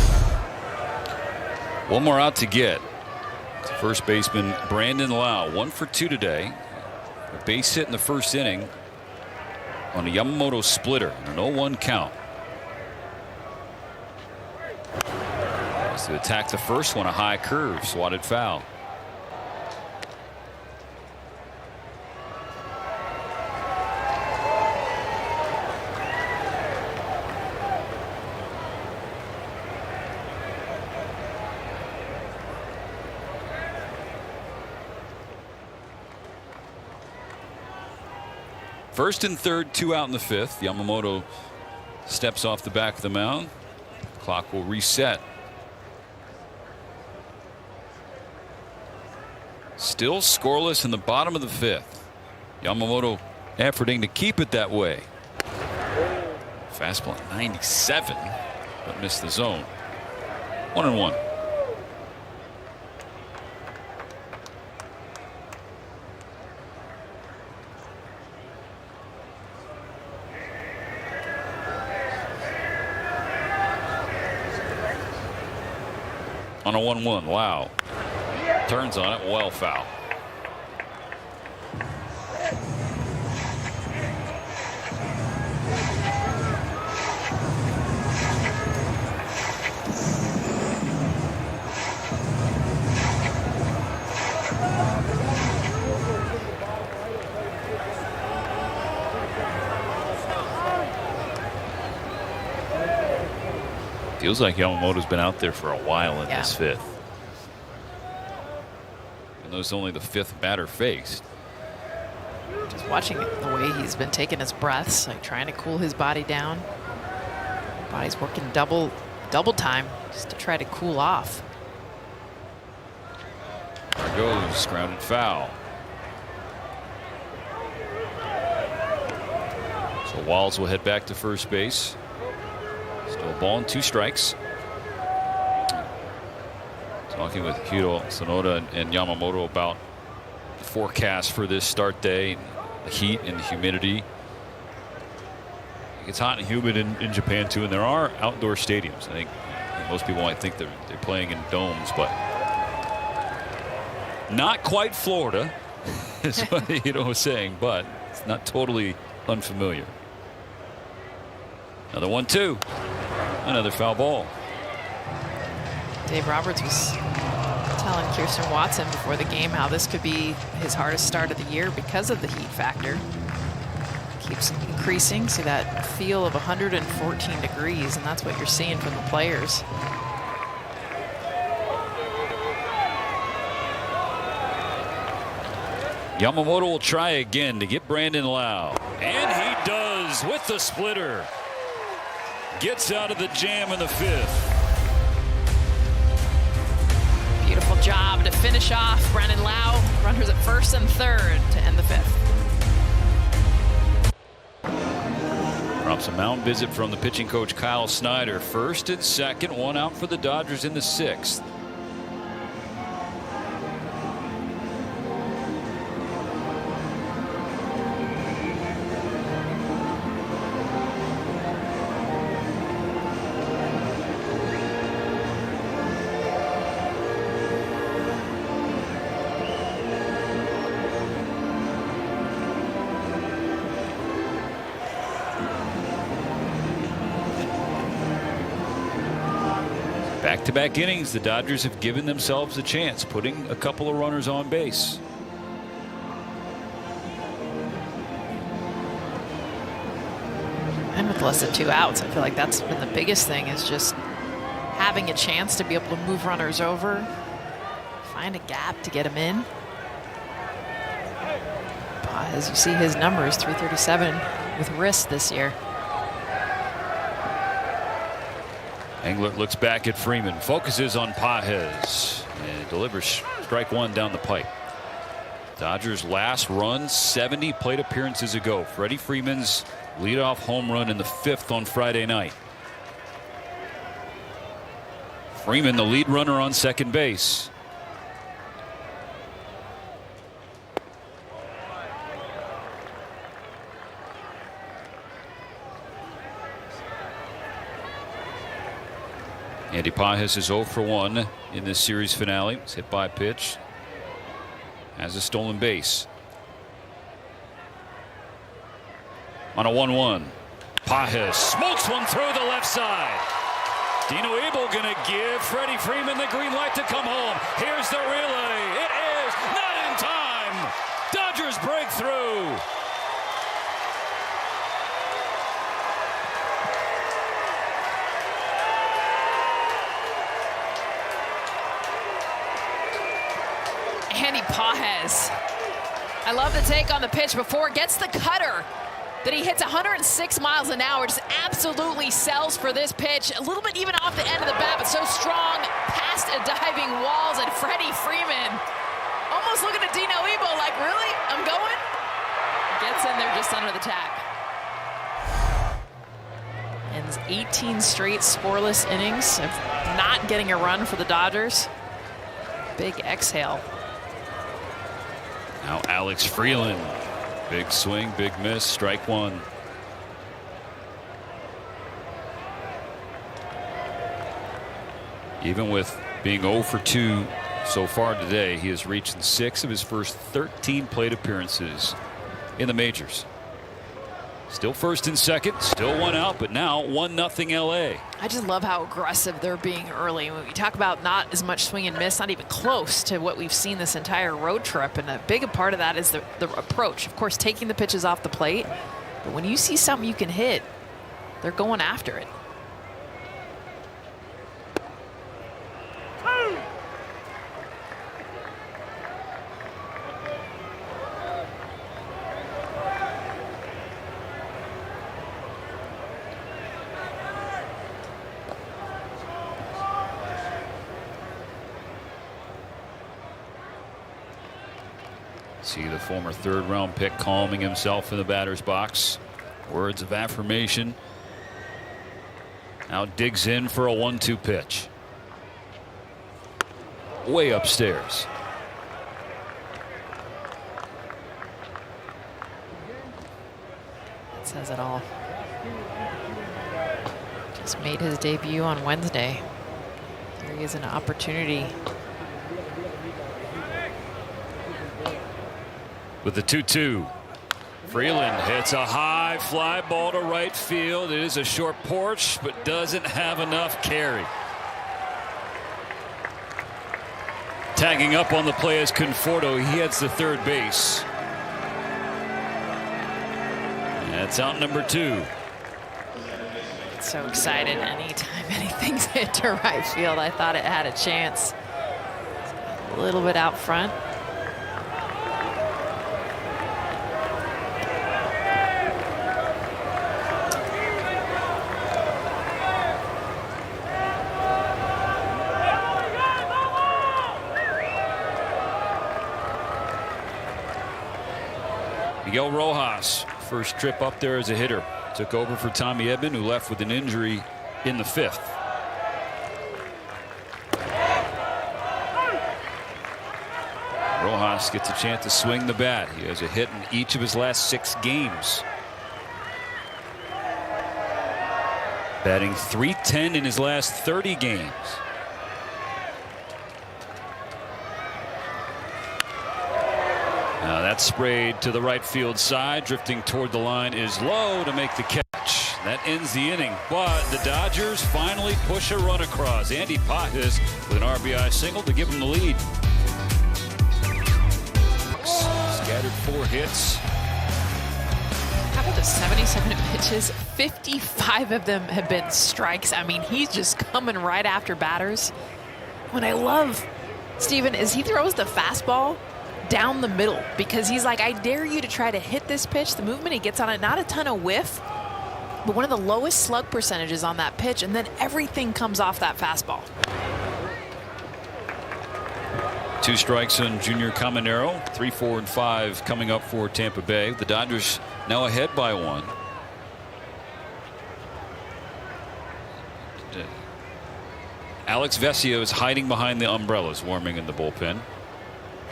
One more out to get. First baseman Brandon Lau, 1 for 2 today. A base hit in the first inning on a Yamamoto splitter, an 0-1 count. As to attack the first one, a high curve, swatted foul. First and third, 2 out in the 5th. Yamamoto steps off the back of the mound. Clock will reset. Still scoreless in the bottom of the 5th. Yamamoto efforting to keep it that way. Fastball at 97, but missed the zone. 1-1. On a 1-1. Wow. Turns on it. Well, foul. Feels like Yamamoto's been out there for a while in this 5th. And those only the 5th batter faced. Just watching the way he's been taking his breaths, like trying to cool his body down. Body's working double time just to try to cool off. There goes grounded foul. So Walls will head back to first base. Still a ball and 2 strikes. Talking with Hiro Sonoda and Yamamoto about the forecast for this start day, the heat and the humidity. It's hot and humid in Japan too, and there are outdoor stadiums. I think most people might think they're playing in domes, but not quite Florida, is what Hiro was saying, but it's not totally unfamiliar. Another 1-2. Another foul ball. Dave Roberts was telling Kirsten Watson before the game how this could be his hardest start of the year because of the heat factor. Keeps increasing. See that feel of 114 degrees, and that's what you're seeing from the players. Yamamoto will try again to get Brandon Lau. And he does with the splitter. Gets out of the jam in the 5th. Beautiful job to finish off Brandon Lau. Runners at first and third to end the 5th. Prompts a mound visit from the pitching coach Kyle Snyder. First and second, 1 out for the Dodgers in the 6th. Back-to-back innings, the Dodgers have given themselves a chance, putting a couple of runners on base. And with less than 2 outs, I feel like that's been the biggest thing, is just having a chance to be able to move runners over, find a gap to get them in. As you see his numbers, 337 with wrist this year. Englert looks back at Freeman, focuses on Pages, and delivers strike 1 down the pipe. Dodgers' last run 70 plate appearances ago. Freddie Freeman's leadoff home run in the 5th on Friday night. Freeman, the lead runner on second base. Andy Pages is 0 for 1 in this series finale. It's hit by a pitch. Has a stolen base. On a 1-1. Pages smokes one through the left side. Dino Abel gonna give Freddie Freeman the green light to come home. Here's the relay. It is not in time. Dodgers break through. Andy Pages. I love the take on the pitch before. Gets the cutter that he hits 106 miles an hour. Just absolutely sells for this pitch. A little bit even off the end of the bat, but so strong past a diving Walls, and Freddie Freeman almost looking to like, really? I'm going? Gets in there just under the tack. Ends 18 straight scoreless innings of not getting a run for the Dodgers. Big exhale. Now Alex Freeland. Big swing, big miss, strike one. Even with being 0 for 2 so far today, he has reached 6 of his first 13 plate appearances in the majors. Still first and second, still one out, but now 1-0 LA. I just love how aggressive they're being early. When we talk about not as much swing and miss, not even close to what we've seen this entire road trip. And a big part of that is the approach. Of course, taking the pitches off the plate. But when you see something you can hit, they're going after it. See the former third-round pick calming himself in the batter's box. Words of affirmation. Now digs in for a 1-2 pitch. Way upstairs. That says it all. Just made his debut on Wednesday. There he is, an opportunity. With the 2-2. Freeland hits a high fly ball to right field. It is a short porch, but doesn't have enough carry. Tagging up on the play is Conforto. He heads to third base. That's out number 2. So excited anytime anything's hit to right field. I thought it had a chance. A little bit out front. Miguel Rojas, first trip up there as a hitter. Took over for Tommy Edman, who left with an injury in the 5th. Rojas gets a chance to swing the bat. He has a hit in each of his last 6 games. Batting .310 in his last 30 games. Now that's sprayed to the right field side. Drifting toward the line is low to make the catch. That ends the inning. But the Dodgers finally push a run across. Andy Pajes with an RBI single to give him the lead. Scattered 4 hits. How about the 77 pitches? 55 of them have been strikes. I mean, he's just coming right after batters. What I love, Steven, is he throws the fastball down the middle because he's like, I dare you to try to hit this pitch. The movement he gets on it, not a ton of whiff, but one of the lowest slug percentages on that pitch, and then everything comes off that fastball. 2 strikes on Junior Caminero. 3, 4, and 5 coming up for Tampa Bay. The Dodgers now ahead by 1. Alex Vesia is hiding behind the umbrellas, warming in the bullpen,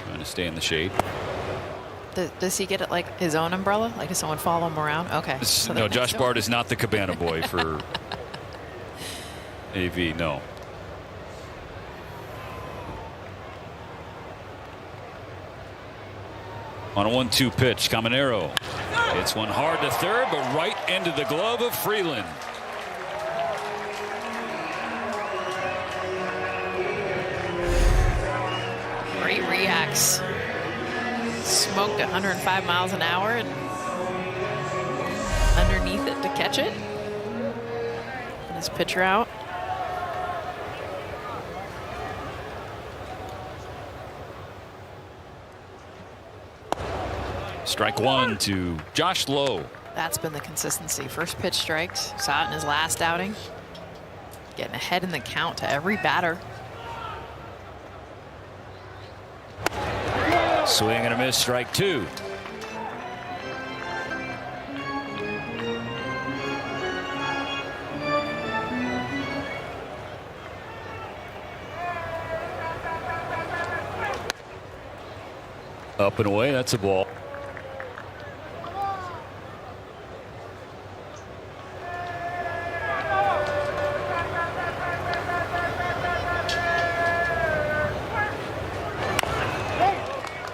trying to stay in the shade. Does he get it like his own umbrella? Like, does someone follow him around? Okay. So no, Josh Bart is not the cabana boy for AV. No. On a 1-2 pitch, Caminero hits one hard to third, but right into the glove of Freeland. Great reacts. Smoked 105 miles an hour and underneath it to catch it. And his pitcher out. Strike 1 to Josh Lowe. That's been the consistency. First pitch strikes. Saw it in his last outing. Getting ahead in the count to every batter. Swing and a miss, strike 2. Up and away, that's a ball.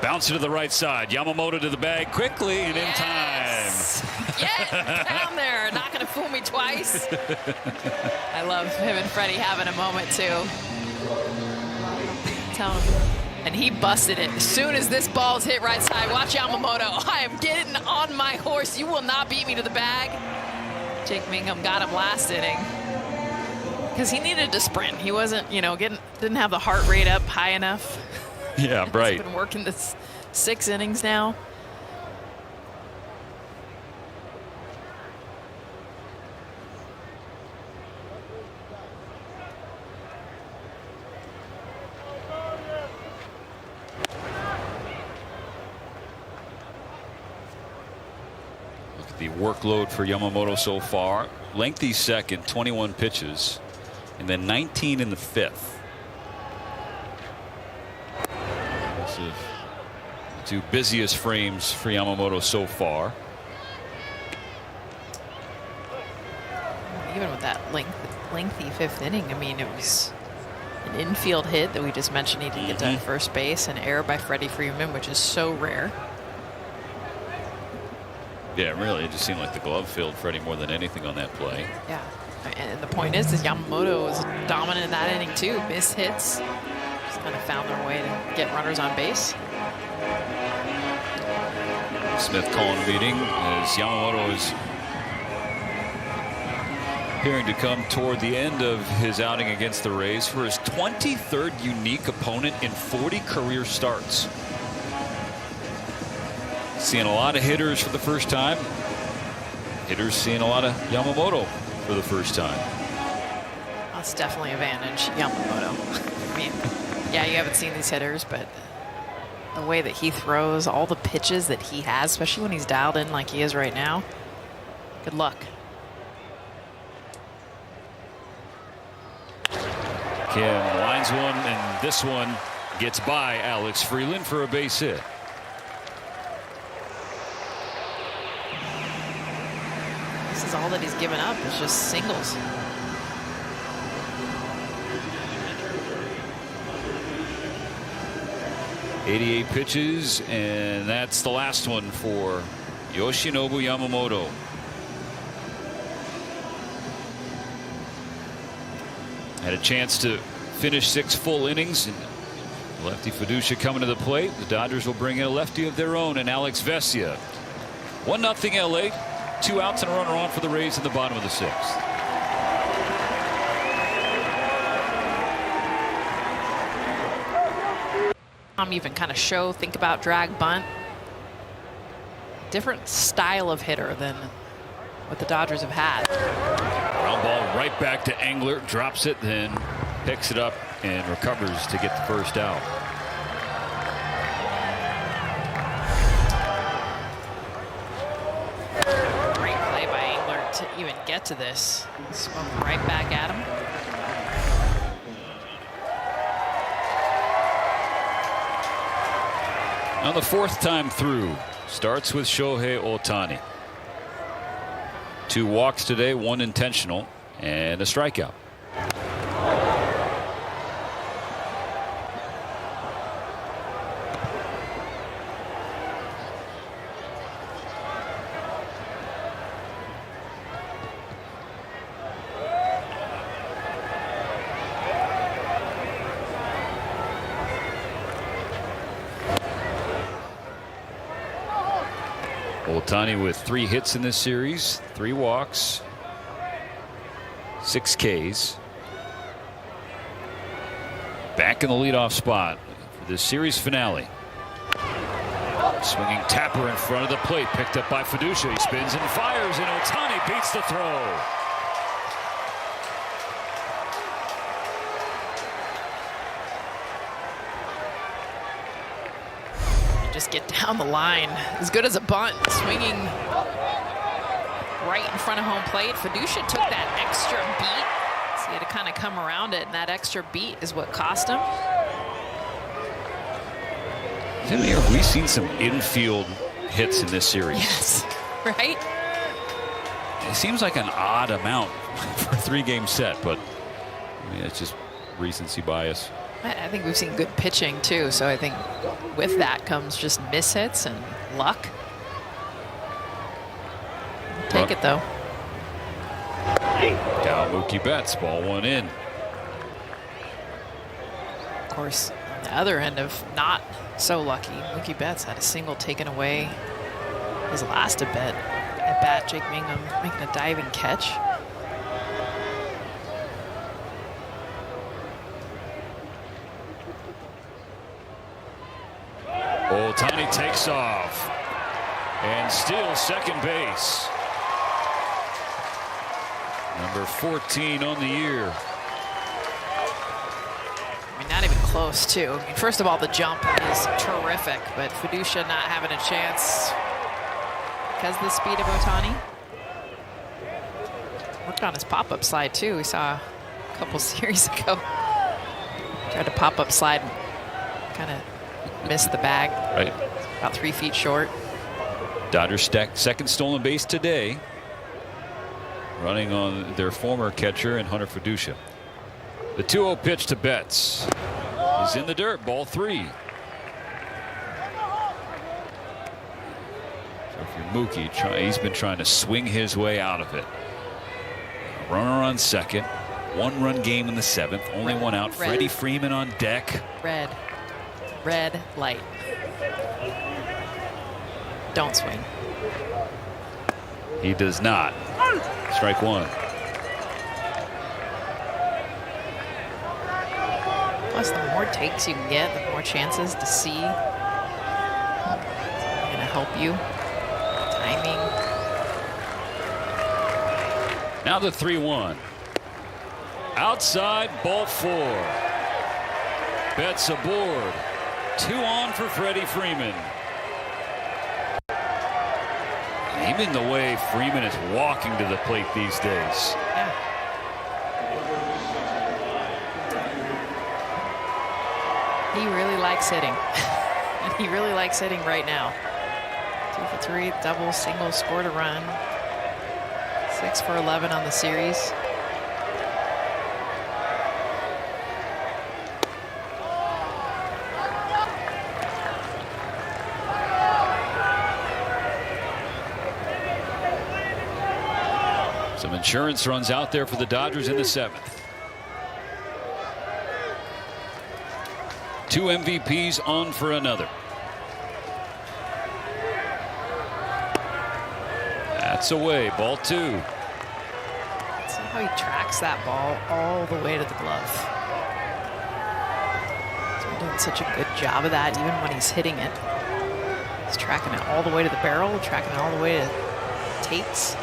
Bounce it to the right side. Yamamoto to the bag quickly and in time. Yeah, down there. Not going to fool me twice. I love him and Freddie having a moment too. Tell him. And he busted it. As soon as this ball's hit right side, watch Yamamoto. I am getting on my horse. You will not beat me to the bag. Jake Mingham got him last inning. Because he needed to sprint. He wasn't, didn't have the heart rate up high enough. Yeah, right. He's been working this 6 innings now. Look at the workload for Yamamoto so far. Lengthy second, 21 pitches, and then 19 in the 5th. The 2 busiest frames for Yamamoto so far. Even with that lengthy 5th inning, I mean, it was an infield hit that we just mentioned he didn't get to first base, an error by Freddie Freeman, which is so rare. Yeah, really, it just seemed like the glove filled Freddie more than anything on that play. Yeah, and the point is Yamamoto was dominant in that inning too. Missed hits. Kind of found their way to get runners on base. Smith calling a meeting as Yamamoto is appearing to come toward the end of his outing against the Rays for his 23rd unique opponent in 40 career starts. Seeing a lot of hitters for the first time. Hitters seeing a lot of Yamamoto for the first time. That's definitely advantage Yamamoto. I mean, yeah, you haven't seen these hitters, but the way that he throws, all the pitches that he has, especially when he's dialed in like he is right now, good luck. Kim lines one, and this one gets by Alex Freeland for a base hit. This is all that he's given up. It's just singles. .88 pitches, and that's the last one for Yoshinobu Yamamoto. Had a chance to finish 6 full innings, and lefty Fiducia coming to the plate. The Dodgers will bring in a lefty of their own, and Alex Vesia. 1-0 LA. 2 outs and a runner on for the Rays in the bottom of the 6th. Even kind of think about drag bunt. Different style of hitter than what the Dodgers have had. Ground ball right back to Engler, drops it, then picks it up and recovers to get the first out. Great play by Engler to even get to this. Swung right back at him. On the 4th time through, starts with Shohei Ohtani. 2 walks today, 1 intentional, and a strikeout. Ohtani with 3 hits in this series, 3 walks, 6 Ks. Back in the leadoff spot for this series finale. Swinging tapper in front of the plate, picked up by Fiducia. He spins and fires, and Ohtani beats the throw. just get down the line. As good as a bunt, swinging right in front of home plate. Fiducia took that extra beat, so he had to kind of come around it, and that extra beat is what cost him. Have we seen some infield hits in this series? Yes, right? It seems like an odd amount for a 3-game set, but I mean, it's just recency bias. I think we've seen good pitching too, so I think with that comes just mishits and luck. Take it though. Down Mookie Betts, ball 1 in. Of course, on the other end of not so lucky, Mookie Betts had a single taken away his last at bat. Jake Mangum making a diving catch. Ohtani takes off and steals second base. Number 14 on the year. I mean, not even close, too. I mean, first of all, the jump is terrific, but Fiducia not having a chance because of the speed of Ohtani. Worked on his pop-up slide, too. We saw a couple series ago. Tried to pop-up slide, kind of missed the bag. Right. About 3 feet short. Dodgers stacked second stolen base today, running on their former catcher and Hunter Fiducia. The 2-0 pitch to Betts. He's in the dirt, ball 3. So if you're Mookie, he's been trying to swing his way out of it. Runner on second. 1-run game in the 7th. Only one out. Freddie Freeman on deck. Red light. Don't swing. He does not. Strike 1. Plus, the more takes you can get, the more chances to see. It's going to help you. Timing. Now the 3-1. Outside, ball 4. Betts aboard. 2 on for Freddie Freeman. Even the way Freeman is walking to the plate these days. Yeah. He really likes hitting. And he really likes hitting right now. 2 for 3, double, single, scored a run. 6 for 11 on the series. Some insurance runs out there for the Dodgers in the 7th. 2 MVPs on for another. That's away, ball 2. See how he tracks that ball all the way to the glove. He's been doing such a good job of that, even when he's hitting it. He's tracking it all the way to the barrel, tracking it all the way to Tate's.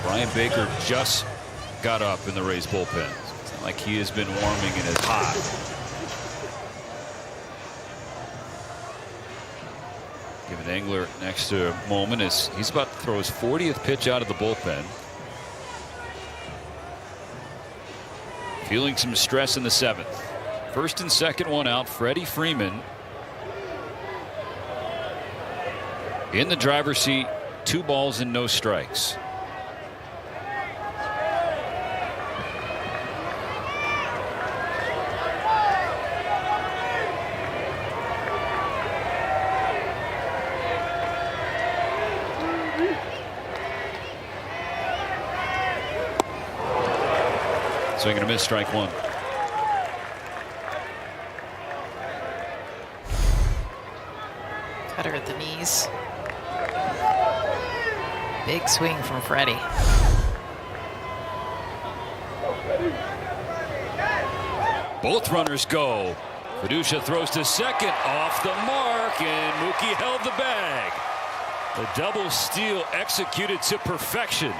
Brian Baker just got up in the Rays bullpen. It's not like he has been warming and is hot. Giving Engler an extra moment as he's about to throw his 40th pitch out of the bullpen. Feeling some stress in the 7th. First and second one out. Freddie Freeman in the driver's seat. 2 balls and no strikes. Swing and a miss, strike 1. Cutter at the knees. Big swing from Freddie. Both runners go. Fiducia throws to second, off the mark, and Mookie held the bag. The double steal executed to perfection.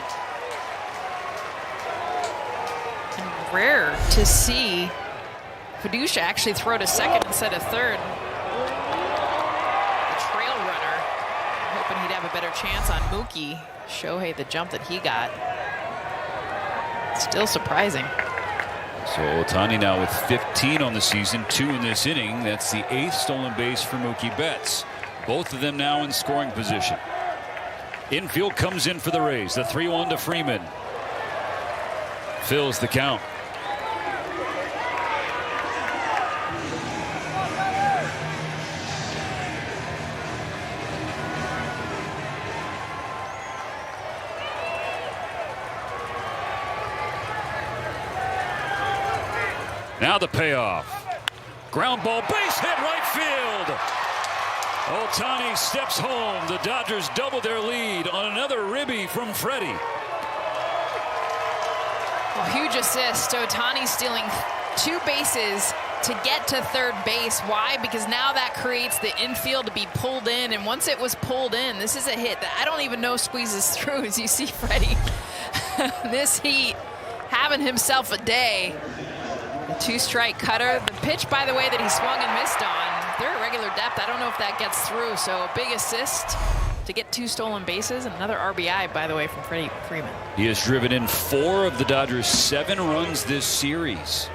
And rare to see Fiducia actually throw to second instead of third. The trail runner, hoping he'd have a better chance on Mookie. Shohei, the jump that he got. Still surprising. So Ohtani now with 15 on the season, 2 in this inning. That's the 8th stolen base for Mookie Betts. Both of them now in scoring position. Infield comes in for the Rays. The 3-1 to Freeman. Fills the count. Now the payoff. Ground ball, base hit, right field. Ohtani steps home. The Dodgers double their lead on another ribby from Freddie. Well, huge assist. Ohtani stealing 2 bases to get to third base. Why? Because now that creates the infield to be pulled in. And once it was pulled in, this is a hit that I don't even know squeezes through. As you see Freddie, this heat having himself a day. 2-strike cutter. The pitch, by the way, that he swung and missed on, they're at regular depth. I don't know if that gets through. So a big assist to get 2 stolen bases. And another RBI, by the way, from Freddie Freeman. He has driven in 4 of the Dodgers' 7 runs this series.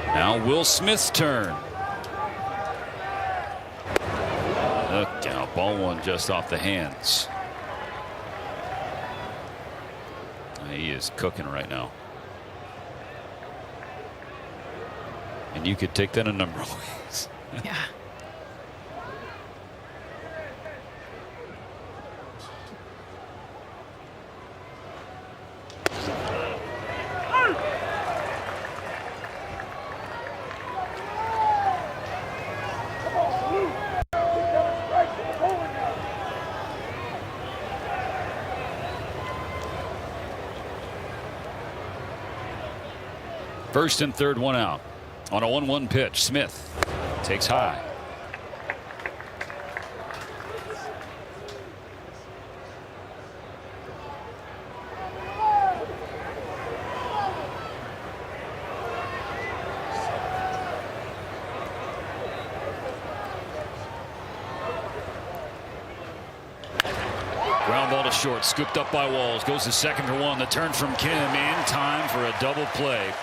Now Will Smith's turn. Look out, ball one just off the hands. He is cooking right now. And you could take that a number of ways. Yeah. First and third, 1 out. On a 1-1 pitch, Smith takes high. Ground ball to short, scooped up by Walls, goes to second for 1. The turn from Kim in time for a double play.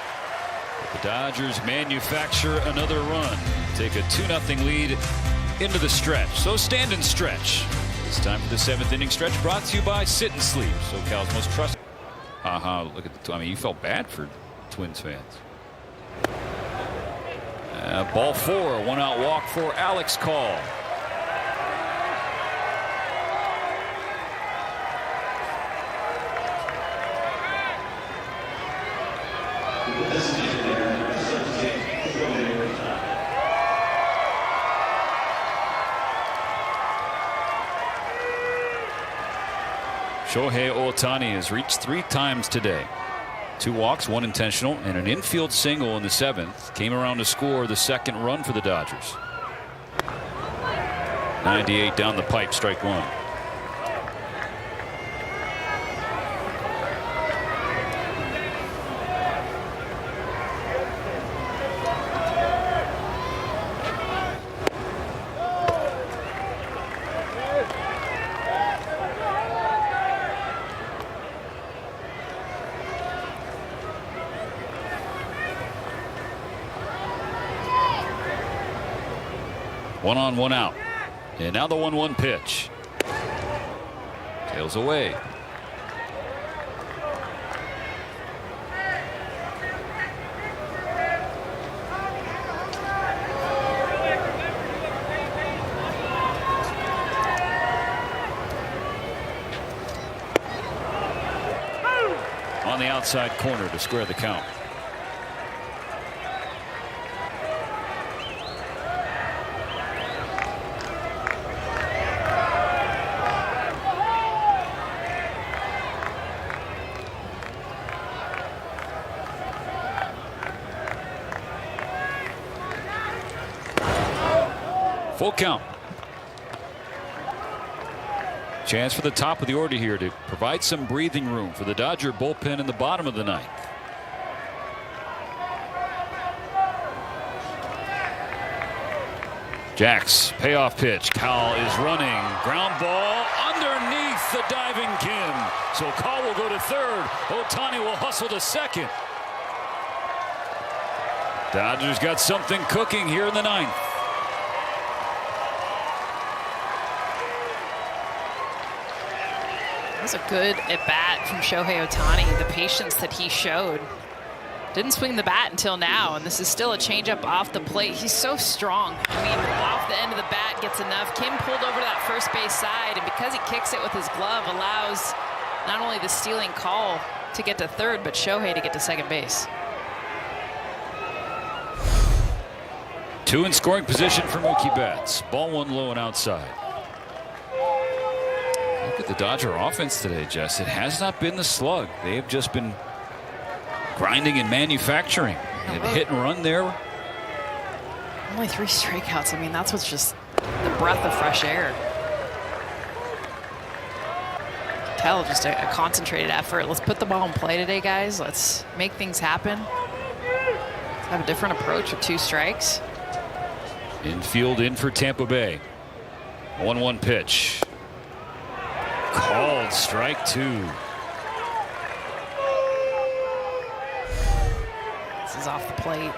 The Dodgers manufacture another run, take a 2-0 lead into the stretch. So stand and stretch. It's time for the 7th inning stretch, brought to you by Sit and Sleep, SoCal's most trusted. Look at the. I mean, you felt bad for Twins fans. Ball 4, 1-out walk for Alex Call. Shohei Ohtani has reached 3 times today. 2 walks, 1 intentional, and an infield single in the 7th. Came around to score the 2nd run for the Dodgers. 98 down the pipe, strike 1. One on, 1 out. And now the 1-1 pitch. Tails away. On the outside corner to square the count. Full count. Chance for the top of the order here to provide some breathing room for the Dodger bullpen in the bottom of the ninth. Jax, payoff pitch. Cowell is running. Ground ball underneath the diving Kim. So Cowell will go to third. Ohtani will hustle to second. Dodgers got something cooking here in the ninth. That was a good at-bat from Shohei Ohtani. The patience that he showed. Didn't swing the bat until now, and this is still a changeup off the plate. He's so strong. I mean, off the end of the bat gets enough. Kim pulled over to that first base side, and because he kicks it with his glove, allows not only the stealing call to get to third, but Shohei to get to second base. 2 in scoring position for Mookie Betts. Ball 1 low and outside. Look at the Dodger offense today, Jess. It has not been the slug. They have just been grinding and manufacturing. And hit and run there. Only 3 strikeouts. I mean, that's what's just the breath of fresh air. Tell just a concentrated effort. Let's put the ball in play today, guys. Let's make things happen. Let's have a different approach with 2 strikes. Infield in for Tampa Bay. 1-1 pitch. Called strike 2. This is off the plate.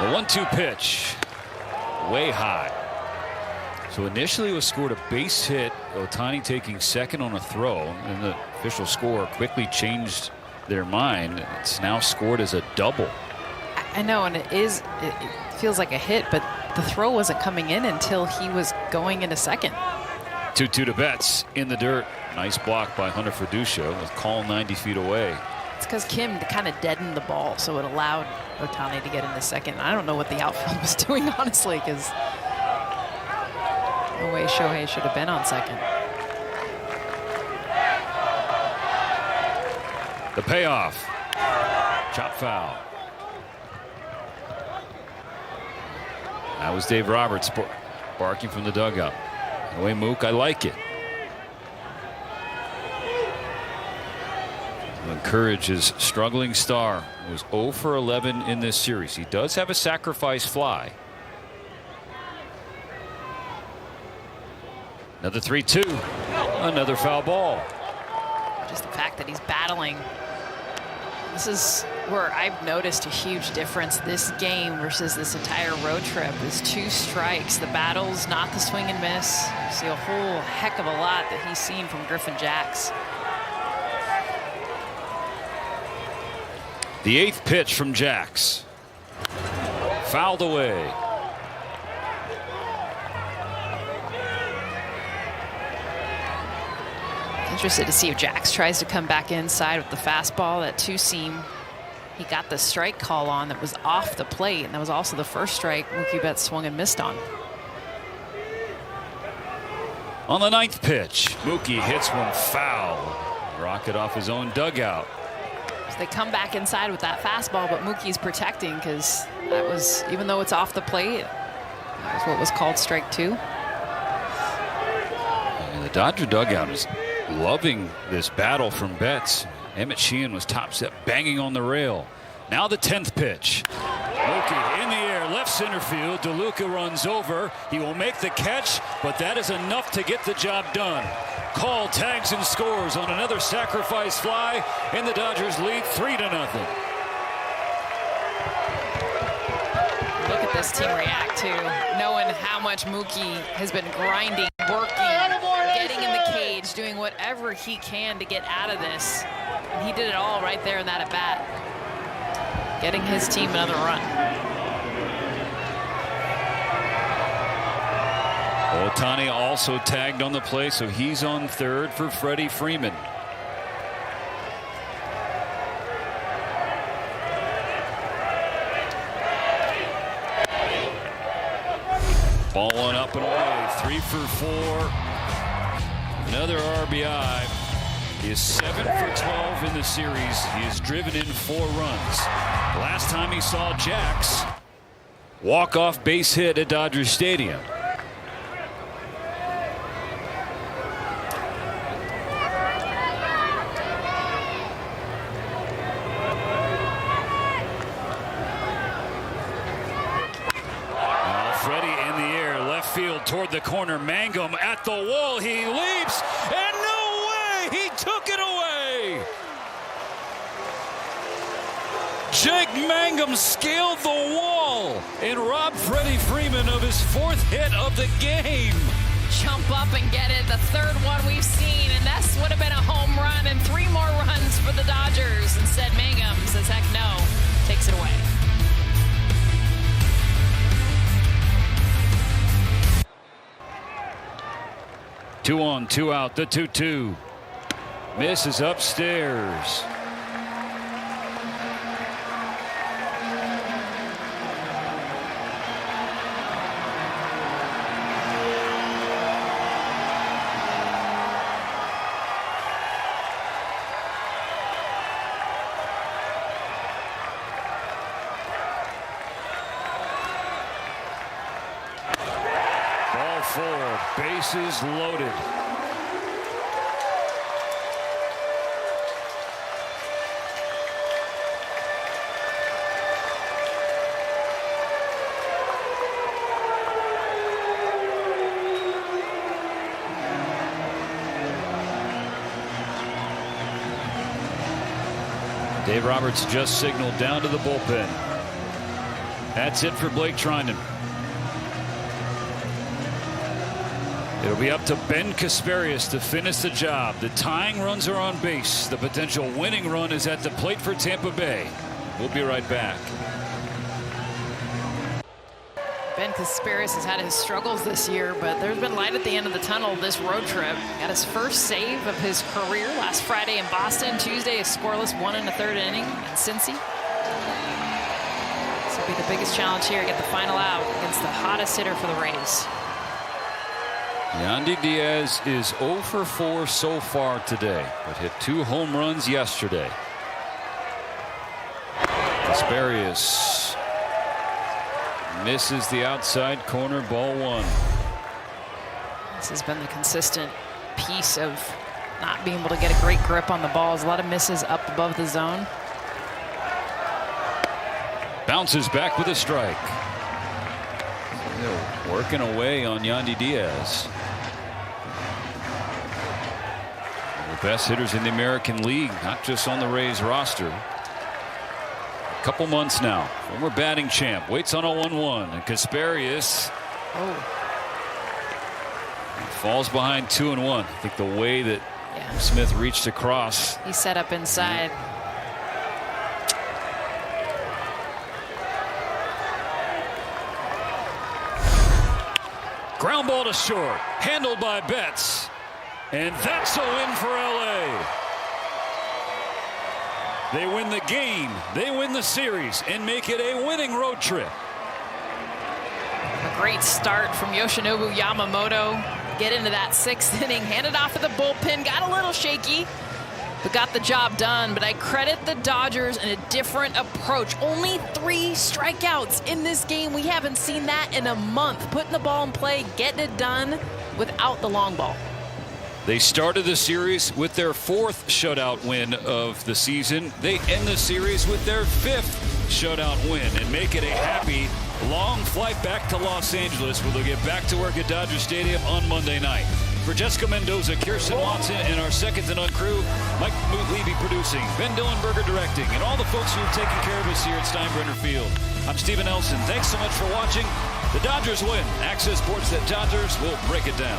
The 1-2 pitch. Way high. So initially it was scored a base hit. Ohtani taking second on a throw. And the official score quickly changed their mind. It's now scored as a double. I know, and it feels like a hit, but the throw wasn't coming in until he was going into second. 2-2 to Betts in the dirt. Nice block by Hunter Fiducia with call 90 feet away. It's because Kim kind of deadened the ball, so it allowed Ohtani to get into second. I don't know what the outfield was doing, honestly, because no way Shohei should have been on second. The payoff. Chop foul. That was Dave Roberts barking from the dugout. Anyway, Mook, I like it. To encourage his struggling star, who was 0 for 11 in this series. He does have a sacrifice fly. Another 3-2. Another foul ball. Just the fact that he's battling. This is where I've noticed a huge difference this game versus this entire road trip is 2 strikes. The battles, not the swing and miss. You see a whole heck of a lot that he's seen from Griffin Jax. The 8th pitch from Jax. Fouled away. Interested to see if Jax tries to come back inside with the fastball, that 2-seam. He got the strike call on that was off the plate, and that was also the first strike Mookie Betts swung and missed on. On the 9th pitch, Mookie hits one foul. Rocket off his own dugout. So they come back inside with that fastball, but Mookie's protecting because that was, even though it's off the plate, that was what was called strike 2. And the Dodger dugout is loving this battle from Betts. Emmett Sheehan was top set, banging on the rail. Now the 10th pitch. Mookie in the air, left center field. DeLuca runs over. He will make the catch, but that is enough to get the job done. Call, tags, and scores on another sacrifice fly, and the Dodgers lead 3-0. Look at this team react to knowing how much Mookie has been grinding, working, getting in the cage, doing whatever he can to get out of this. And he did it all right there in that at-bat, getting his team another run. Ohtani also tagged on the play, so he's on third for Freddie Freeman. Ball 1 up and away. 3 for 4. Another RBI. He is 7 for 12 in the series. He has driven in 4 runs. Last time he saw Jax, walk-off base hit at Dodger Stadium. Freddie in the air, left field toward the corner. Mangum at the wall. He leaps, and no way! He took it away! Jake Mangum scaled the wall and robbed Freddie Freeman of his 4th hit of the game. Jump up and get it. The 3rd one we've seen, and this would have been a home run and 3 more runs for the Dodgers. Instead, Mangum says, heck no, takes it away. Two on, 2 out, the 2-2. Misses upstairs. Ball 4, bases loaded. Dave Roberts just signaled down to the bullpen. That's it for Blake Trinan. It'll be up to Ben Kasparius to finish the job. The tying runs are on base. The potential winning run is at the plate for Tampa Bay. We'll be right back. Ben Kasparius has had his struggles this year, but there's been light at the end of the tunnel this road trip. Got his first save of his career last Friday in Boston. Tuesday, a scoreless 1 1/3 inning in Cincy. This will be the biggest challenge here, get the final out against the hottest hitter for the Rays. Yandy Diaz is 0 for 4 so far today, but hit 2 home runs yesterday. Kasparius misses the outside corner, ball 1. This has been the consistent piece of not being able to get a great grip on the balls. A lot of misses up above the zone. Bounces back with a strike. They're working away on Yandy Diaz. The best hitters in the American League, not just on the Rays roster. A couple months now. Former batting champ waits on a 1-1, and Kasparius falls behind 2-1. I think the way that Smith reached across. He set up inside. Ground ball to short, handled by Betts, and that's a win for LA. They win the game, they win the series, and make it a winning road trip. A great start from Yoshinobu Yamamoto. Get into that 6th inning, hand it off to the bullpen, got a little shaky, but got the job done. But I credit the Dodgers in a different approach. Only 3 strikeouts in this game. We haven't seen that in a month. Putting the ball in play, getting it done without the long ball. They started the series with their 4th shutout win of the season. They end the series with their 5th shutout win and make it a happy, long flight back to Los Angeles, where they'll get back to work at Dodger Stadium on Monday night. For Jessica Mendoza, Kirsten Watson, and our second to none crew, Mike Levy producing, Ben Dillenberger directing, and all the folks who are taking care of us here at Steinbrenner Field. I'm Stephen Nelson. Thanks so much for watching. The Dodgers win. Access Sports at Dodgers will break it down.